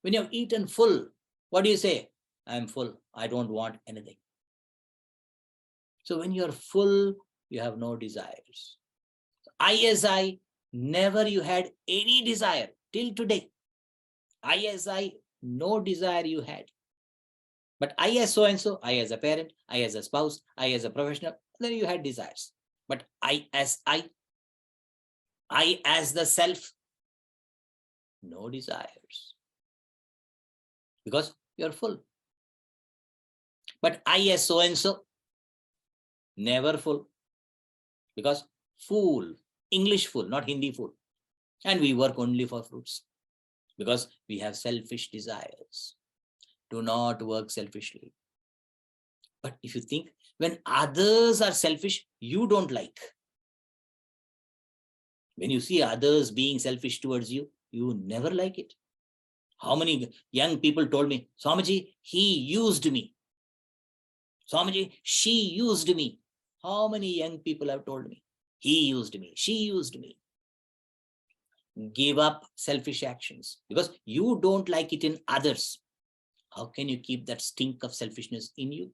When you have eaten full, what do you say? I am full. I don't want anything. So when you are full, you have no desires. I, never you had any desire till today. I, no desire you had. But I as so-and-so, I as a parent, I as a spouse, I as a professional, then you had desires. But I as the self, no desires. Because you're full. But I as so-and-so, never full. Because fool, English fool, not Hindi fool. And we work only for fruits. Because we have selfish desires. Do not work selfishly. But if you think, when others are selfish, you don't like. When you see others being selfish towards you, you never like it. How many young people told me, Swamiji, he used me. Swamiji, she used me. How many young people have told me? He used me, she used me. Give up selfish actions because you don't like it in others. How can you keep that stink of selfishness in you?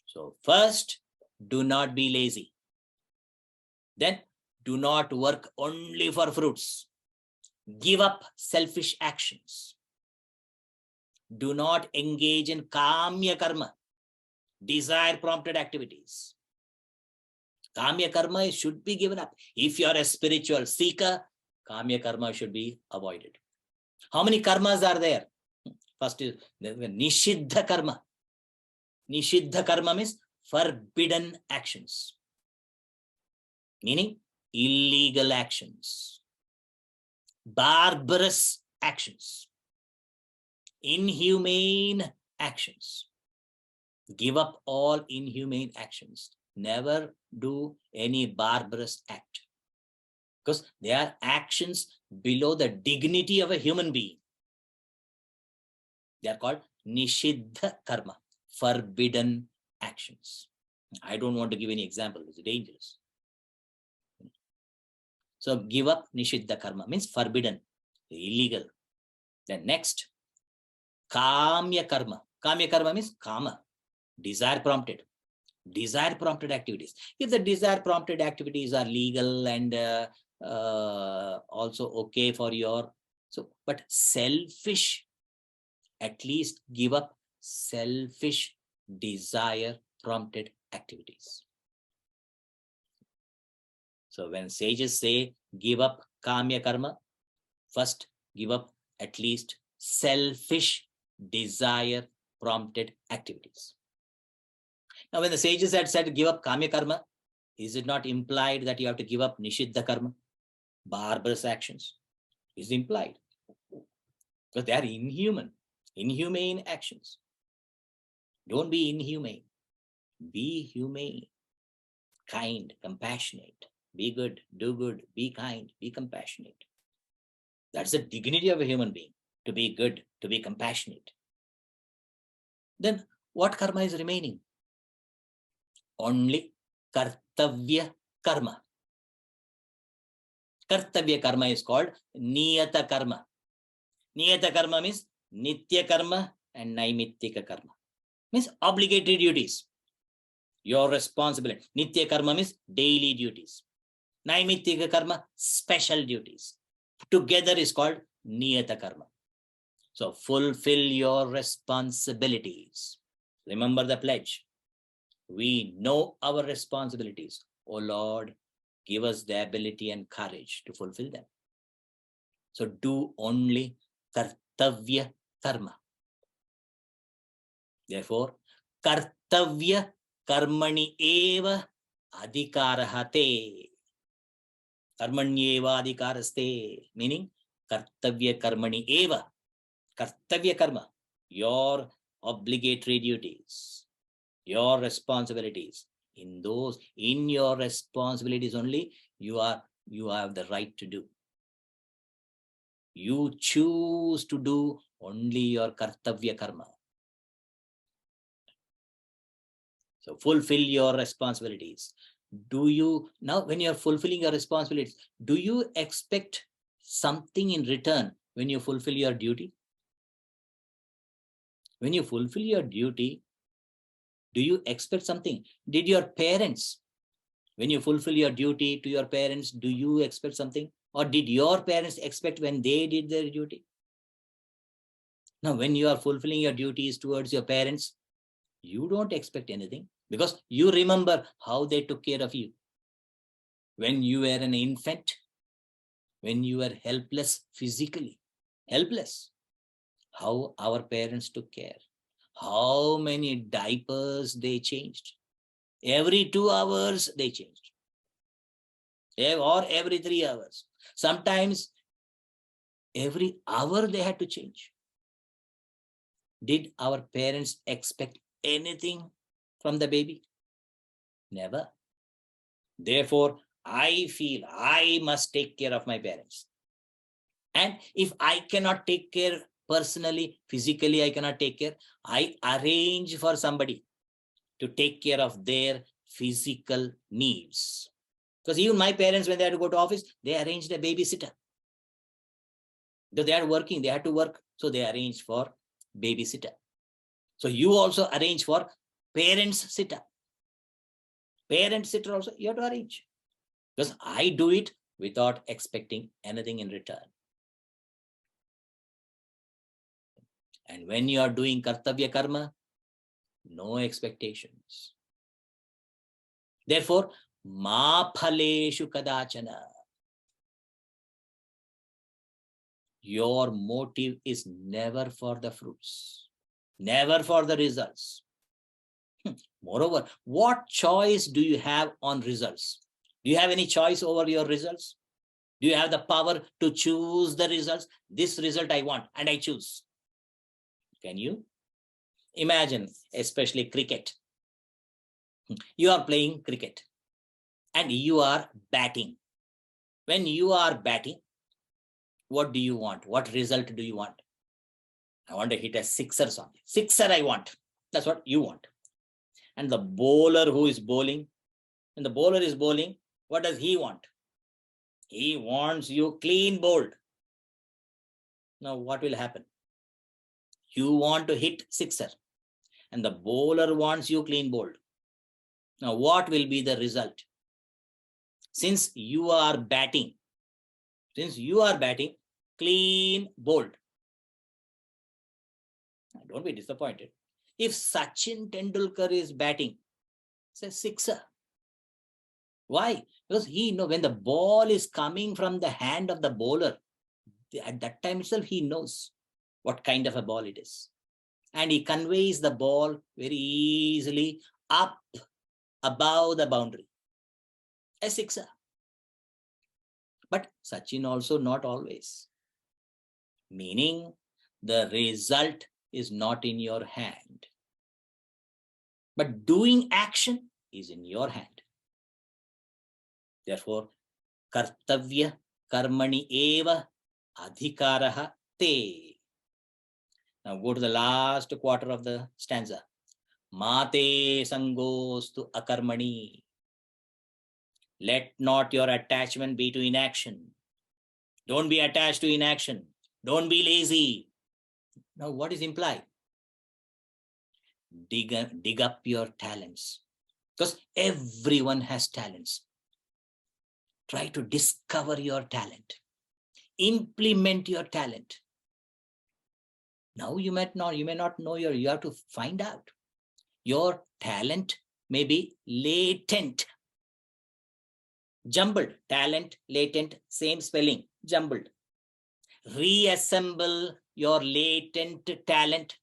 So first, do not be lazy. Then do not work only for fruits. Give up selfish actions. Do not engage in kamya karma, desire prompted activities. Kamya karma should be given up. If you are a spiritual seeker, kamya karma should be avoided. How many karmas are there? First is nishiddha karma. Nishiddha karma means forbidden actions, meaning illegal actions, barbarous actions, inhumane actions. Give up all inhumane actions. Never do any barbarous act because they are actions below the dignity of a human being. They are called nishiddha karma, forbidden actions. I don't want to give any example, it's dangerous. So give up nishiddha karma means forbidden, illegal. Then next, kamya karma. Kamya karma means kama, desire prompted. Desire prompted activities. If the desire prompted activities are legal and also okay for your, so, but selfish, at least give up selfish desire prompted activities. So when sages say give up kamya karma, first give up at least selfish desire prompted activities. Now when the sages had said give up kamya karma, is it not implied that you have to give up nishiddha karma, barbarous actions? Is implied because they are inhumane actions. Don't be inhumane. Be humane, kind, compassionate. Be good, do good, be kind, be compassionate. That's the dignity of a human being, to be good, to be compassionate. Then what karma is remaining? Only kartavya karma. Kartavya karma is called niyata karma. Niyata karma means nitya karma and naimittika karma. Means obligatory duties. Your responsibility. Nitya karma means daily duties. Naimittika karma, special duties. Together is called niyata karma. So fulfill your responsibilities. Remember the pledge. We know our responsibilities. Oh Lord, give us the ability and courage to fulfill them. So do only kartavya karma. Therefore, kartavya karmani eva adhikarahate. Karmanyeva adhikaraste. Meaning, kartavya karmani eva. Kartavya karma. Your obligatory duties. Your responsibilities. In your responsibilities only, you have the right to do. You choose to do only your kartavya karma. So fulfill your responsibilities. Now when you're fulfilling your responsibilities, do you expect something in return when you fulfill your duty? When you fulfill your duty, do you expect something? Did your parents, when you fulfill your duty to your parents, do you expect something? Or did your parents expect when they did their duty? Now, when you are fulfilling your duties towards your parents, you don't expect anything because you remember how they took care of you. When you were an infant, when you were helpless physically, helpless, how our parents took care, how many diapers they changed. Every 2 hours they changed, or every 3 hours. Sometimes every hour they had to change. Did our parents expect anything from the baby? Never. Therefore, I feel I must take care of my parents. And if I cannot take care personally, physically, I cannot take care, I arrange for somebody to take care of their physical needs. Because even my parents, when they had to go to office, they arranged a babysitter. Because they are working, they had to work. So they arranged for babysitter. So you also arrange for parents sitter. Parent sitter also you have to arrange. Because I do it without expecting anything in return. And when you are doing kartavya karma, no expectations. Therefore, ma phaleshu kadachana. Your motive is never for the fruits, never for the results. Moreover, what choice do you have on results? Do you have any choice over your results? Do you have the power to choose the results? This result I want and I choose. Can you? Imagine, especially cricket. You are playing cricket and you are batting. When you are batting, what do you want? What result do you want? I want to hit a sixer something. Sixer I want. That's what you want. And the bowler who is bowling, when the bowler is bowling, what does he want? He wants you clean bowled. Now what will happen? You want to hit sixer and the bowler wants you clean bowled. Now what will be the result? Since you are batting, clean bowled. Don't be disappointed. If Sachin Tendulkar is batting, it's a sixer. Why? Because he knows when the ball is coming from the hand of the bowler, at that time itself he knows what kind of a ball it is. And he conveys the ball very easily up above the boundary. A sixer. But Sachin also not always. Meaning the result is not in your hand. But doing action is in your hand. Therefore, kartavya karmani eva adhikaraha te. Now go to the last quarter of the stanza. Mate sangostu akarmani. Let not your attachment be to inaction. Don't be attached to inaction. Don't be lazy. Now what is implied? Dig up your talents. Because everyone has talents. Try to discover your talent. Implement your talent. Now you may not know you have to find out. Your talent may be latent. Jumbled. Talent, latent, same spelling, jumbled. Reassemble your latent talent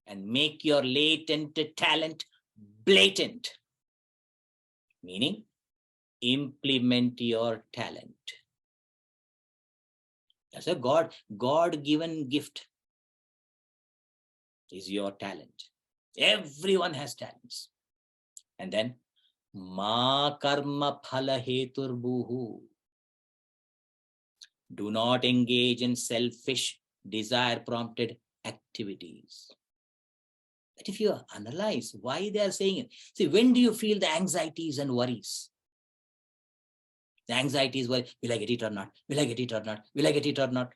and make your latent talent blatant. Meaning, implement your talent. That's a God-given gift is your talent. Everyone has talents. And then, ma karma phala hetur buhu. Do not engage in selfish, desire-prompted activities. But if you analyze why they are saying it, see, when do you feel the anxieties and worries? The anxiety is, well, will I get it or not? Will I get it or not? Will I get it or not?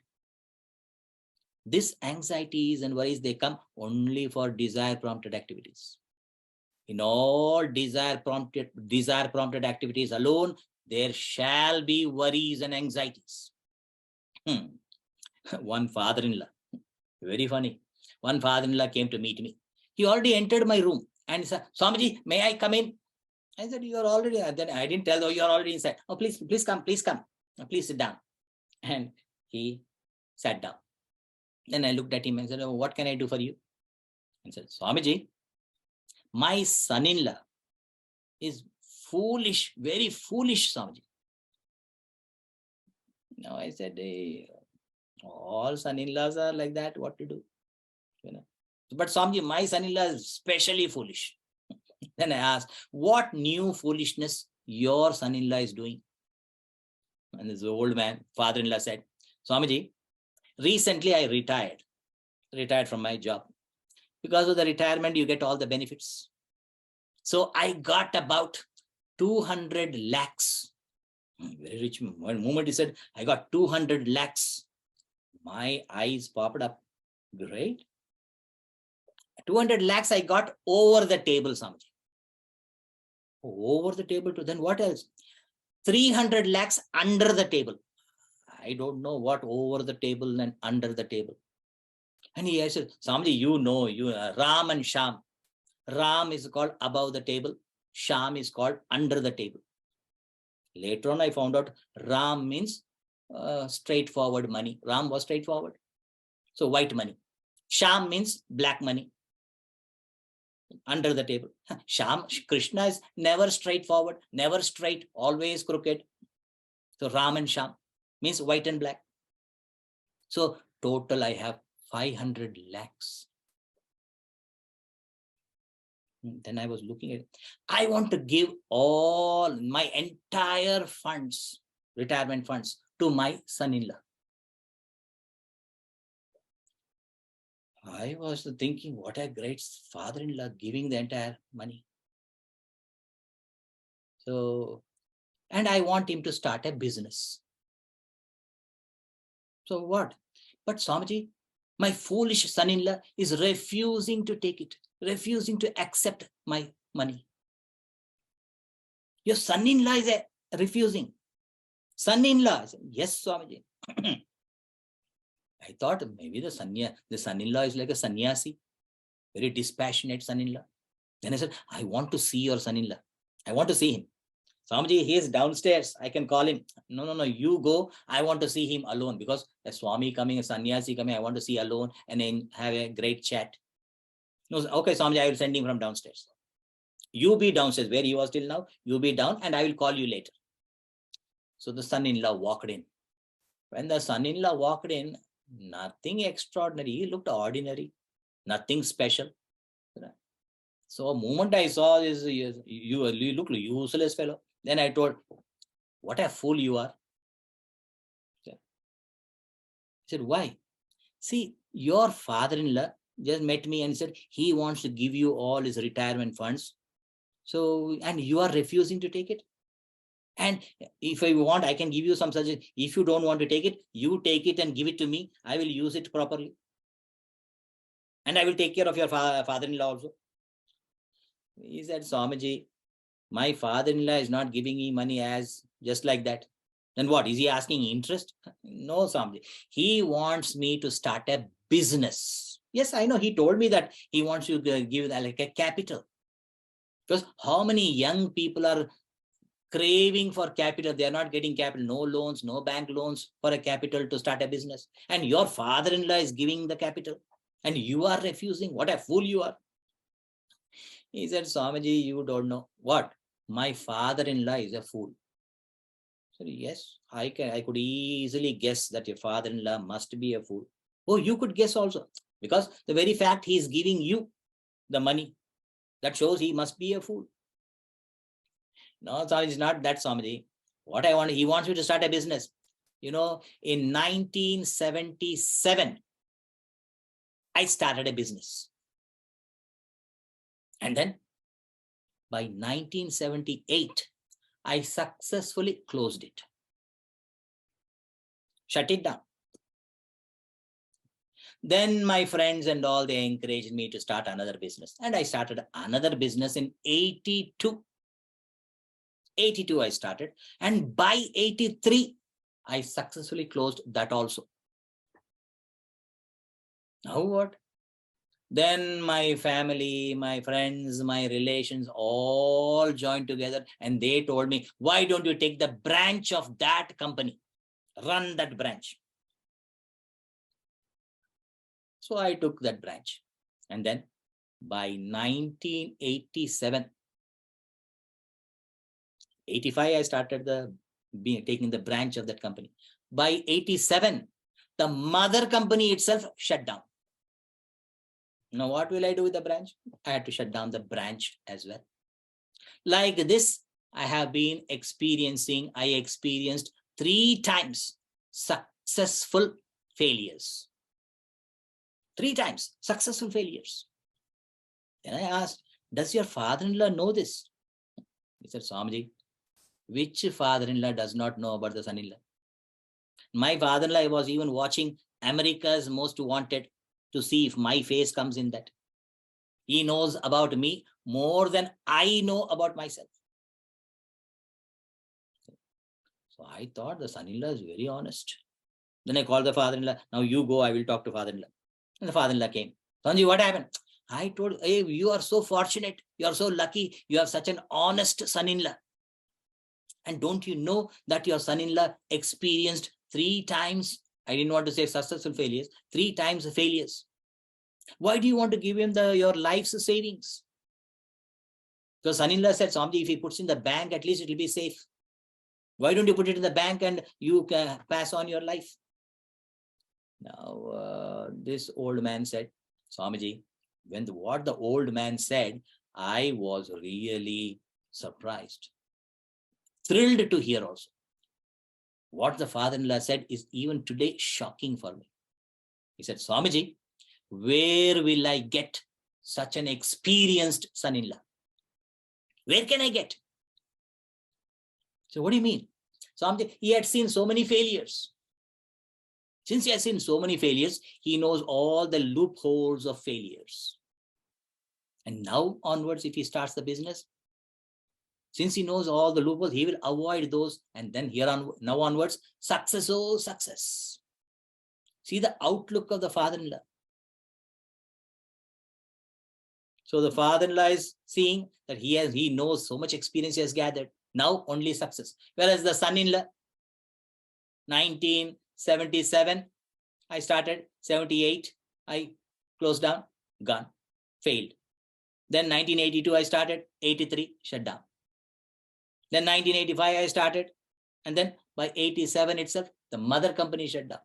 This anxieties and worries, they come only for desire-prompted activities. In all desire-prompted activities alone, there shall be worries and anxieties. One father-in-law, very funny. One father-in-law came to meet me. He already entered my room and said, Swamiji, may I come in? I said, you are already, then I didn't tell, you are already inside. Oh, please come. Please sit down. And he sat down. Then I looked at him and said, oh, what can I do for you? And said, Swamiji, my son-in-law is foolish, very foolish, Swamiji. Now I said, hey, all son-in-laws are like that, what to do? You know. But Swamiji, my son-in-law is especially foolish. Then I asked, what new foolishness your son-in-law is doing? And this old man, father-in-law said, Swamiji, recently I retired from my job. Because of the retirement, you get all the benefits. So I got about 200 lakhs. Very rich. One moment he said, I got 200 lakhs. My eyes popped up. Great. 200 lakhs I got over the table, Swamiji. Over the table too. Then what else? 300 lakhs under the table. I don't know what over the table and under the table. And he said, Swamiji, you know, Ram and Sham. Ram is called above the table. Sham is called under the table. Later on, I found out Ram means straightforward money. Ram was straightforward. So white money. Sham means black money. Under the table. Sham, Krishna is never straightforward, never straight, always crooked. So Ram and Sham means white and black. So total I have 500 lakhs. Then I was looking at it. I want to give all my entire funds, retirement funds, to my son-in-law. I was thinking, what a great father-in-law giving the entire money. So, and I want him to start a business. So what? But Swamiji, my foolish son-in-law is refusing to take it, refusing to accept my money. Your son-in-law is refusing. Son-in-law, yes, Swamiji. I thought maybe the son-in-law is like a sannyasi, very dispassionate son-in-law. Then I said, I want to see your son-in-law. I want to see him. Swamiji, he is downstairs. I can call him. No, you go. I want to see him alone because a Swami coming, a sannyasi coming, I want to see alone and then have a great chat. No, okay, Swamiji, I will send him from downstairs. You be downstairs where he was till now. You be down and I will call you later. So the son-in-law walked in. When the son-in-law walked in, nothing extraordinary. He looked ordinary, nothing special. So the moment I saw this, you look like a useless fellow. Then I told, what a fool you are. He said, why? See, your father-in-law just met me and said, he wants to give you all his retirement funds. So, and you are refusing to take it. And if I want, I can give you some suggestion. If you don't want to take it, you take it and give it to me. I will use it properly. And I will take care of your father-in-law also. He said, Swamiji, my father-in-law is not giving me money as just like that. Then what? Is he asking interest? No, Swamiji. He wants me to start a business. Yes, I know. He told me that he wants you to give like a capital. Because how many young people are craving for capital? They are not getting capital, no loans, no bank loans for a capital to start a business. And your father-in-law is giving the capital and you are refusing. What a fool you are. He said, Swamiji, you don't know. What? My father-in-law is a fool. I said, yes, I could easily guess that your father-in-law must be a fool. Oh, you could guess also. Because the very fact he is giving you the money, that shows he must be a fool. No, it's not that, Swamiji. What I want, he wants you to start a business. You know, in 1977, I started a business. And then by 1978, I successfully closed it. Shut it down. Then my friends and all, they encouraged me to start another business. And I started another business in 82. 82 I started. And by 83, I successfully closed that also. Now what? Then my family, my friends, my relations all joined together and they told me, why don't you take the branch of that company? Run that branch. So I took that branch. And then by 1987, 85, I started taking the branch of that company. By 87, the mother company itself shut down. Now, what will I do with the branch? I had to shut down the branch as well. Like this, I have been experiencing, I experienced 3 times successful failures. 3 times successful failures. Then I asked, does your father-in-law know this? He said, Swamiji, which father-in-law does not know about the son-in-law? My father-in-law was even watching America's Most Wanted to see if my face comes in that. He knows about me more than I know about myself. So I thought the son-in-law is very honest. Then I called the father-in-law. Now you go, I will talk to father-in-law. And the father-in-law came. Sanji, what happened? I told, hey, you are so fortunate. You are so lucky. You have such an honest son-in-law. And don't you know that your son-in-law experienced 3 times, I didn't want to say successful failures, 3 times failures. Why do you want to give him your life's savings? So son-in-law said, Swamiji, if he puts in the bank, at least it will be safe. Why don't you put it in the bank and you can pass on your life? Now, this old man said, Swamiji, what the old man said, I was really surprised, thrilled to hear also. What the father-in-law said is even today shocking for me. He said, Swamiji, where will I get such an experienced son-in-law? Where can I get? So what do you mean? Swamiji, he had seen so many failures. Since he has seen so many failures, he knows all the loopholes of failures. And now onwards, if he starts the business, since he knows all the loopholes, he will avoid those. And then now onwards, success, oh success. See the outlook of the father-in-law. So the father-in-law is seeing that he knows so much experience he has gathered. Now only success. Whereas the son-in-law, 1977, I started. 78, I closed down, gone, failed. Then 1982, I started. 83, shut down. Then 1985, I started. And then by 87 itself, the mother company shut down.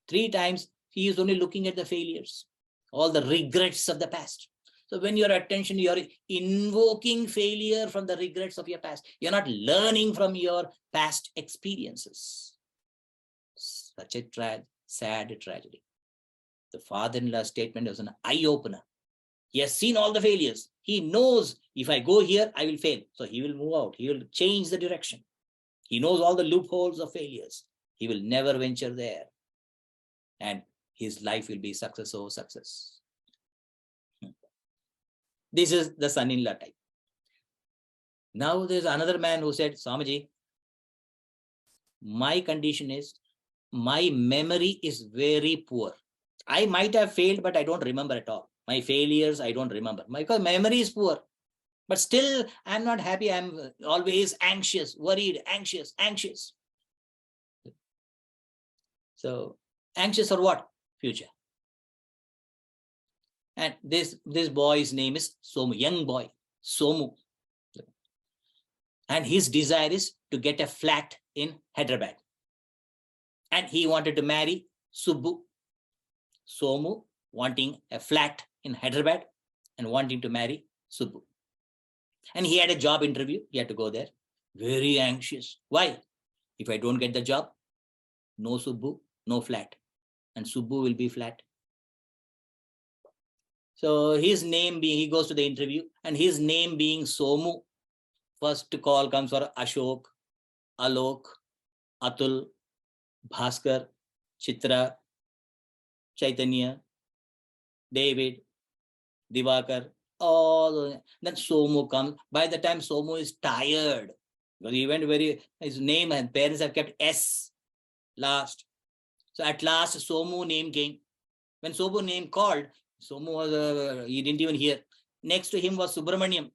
3 times, he is only looking at the failures, all the regrets of the past. So when your attention, you're invoking failure from the regrets of your past. You're not learning from your past experiences. Such a sad tragedy. The father-in-law statement was an eye-opener. He has seen all the failures. He knows if I go here, I will fail. So he will move out. He will change the direction. He knows all the loopholes of failures. He will never venture there. And his life will be success, oh success. This is the son-in-law type. Now there's another man who said, Swamiji, my condition is, my memory is very poor. I might have failed, but I don't remember at all. My failures, I don't remember. My memory is poor. But still, I'm not happy. I'm always anxious, worried, anxious. So, anxious for what? Future. And this boy's name is Somu, young boy, Somu. And his desire is to get a flat in Hyderabad. And he wanted to marry Subbu. Somu wanting a flat in Hyderabad and wanting to marry Subbu. And he had a job interview. He had to go there. Very anxious. Why? If I don't get the job, no Subbu, no flat. And Subbu will be flat. So his name being, he goes to the interview, and his name being Somu, first call comes for Ashok, Alok, Atul, Bhaskar, Chitra, Chaitanya, David, Divakar, all. Then Somu comes. By the time Somu is tired, because he went his name and parents have kept S last. So at last Somu name came. When Somu name called, Somu was, he didn't even hear. Next to him was Subramaniam.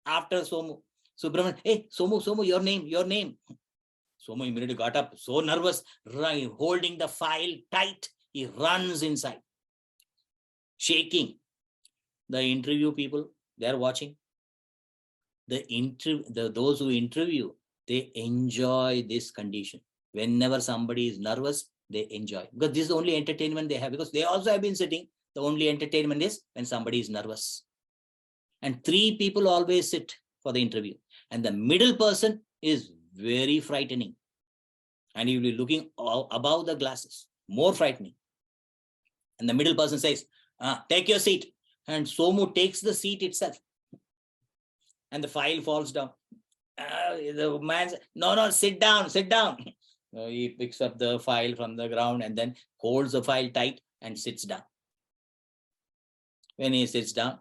After Somu, Subramaniam, hey, Somu, your name. Somu immediately got up, so nervous, holding the file tight. He runs inside, shaking. The interview people, they are watching. Those who interview, they enjoy this condition. Whenever somebody is nervous, they enjoy. Because this is the only entertainment they have. Because they also have been sitting. The only entertainment is when somebody is nervous. And 3 people always sit for the interview. And the middle person is very frightening. And he will be looking above the glasses, more frightening. And the middle person says, take your seat. And Somu takes the seat itself. And the file falls down. The man says, no, sit down. He picks up the file from the ground and then holds the file tight and sits down. When he sits down,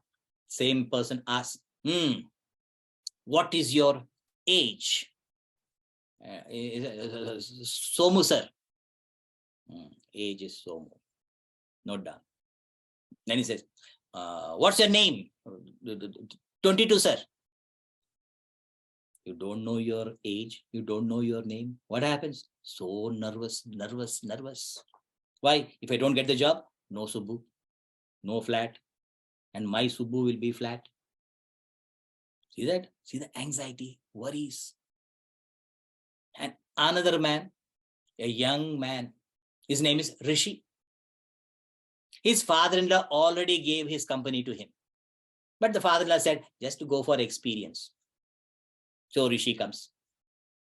same person asks, what is your age? Somu, sir. Age is Somu. Note down. Then he says, what's your name? 22, sir. You don't know your age. You don't know your name. What happens? So nervous. Why? If I don't get the job, no Subbu, no flat. And my Subbu will be flat. See that? See the anxiety, worries. And another man, a young man, his name is Rishi. His father-in-law already gave his company to him. But the father-in-law said, just to go for experience. So Rishi comes.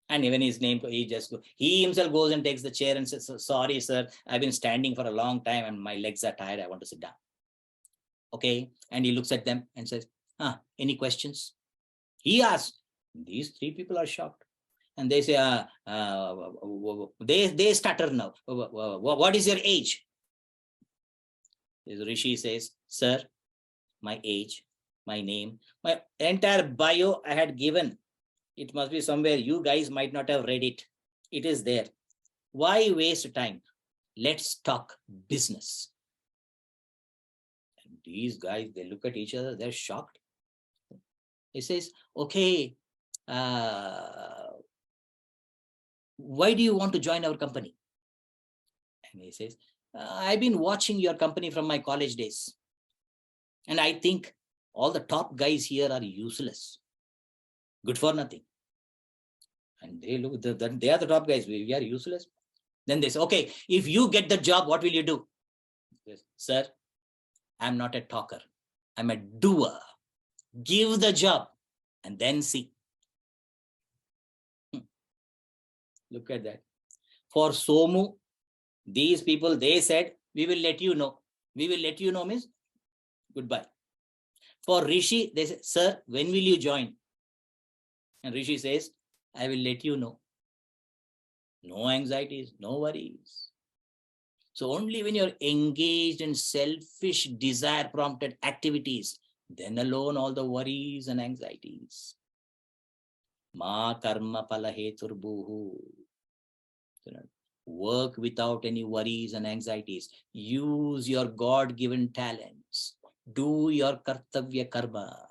And even his name, he himself goes and takes the chair and says, sorry, sir, I've been standing for a long time and my legs are tired. I want to sit down. Okay. And he looks at them and says, any questions? He asks. These 3 people are shocked. And they say, they stutter now. What is your age? This Rishi says, sir, my age, my name, my entire bio I had given. It must be somewhere. You guys might not have read it. It is there. Why waste time? Let's talk business. And these guys, they look at each other. They're shocked. He says, okay, why do you want to join our company? And he says, I've been watching your company from my college days. And I think all the top guys here are useless. Good for nothing. And they look, they are the top guys. We are useless. Then they say, okay, if you get the job, what will you do? Says, sir, I'm not a talker. I'm a doer. Give the job and then see. Look at that. For Somu, these people, they said, we will let you know. We will let you know means goodbye. For Rishi, they said, sir, when will you join? And Rishi says, I will let you know. No anxieties, no worries. So only when you're engaged in selfish desire-prompted activities, then alone all the worries and anxieties. Ma karma pala heturbuhu. Work without any worries and anxieties. Use your God-given talents. Do your kartavya karma.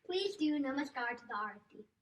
Please do namaskar to the Aarti.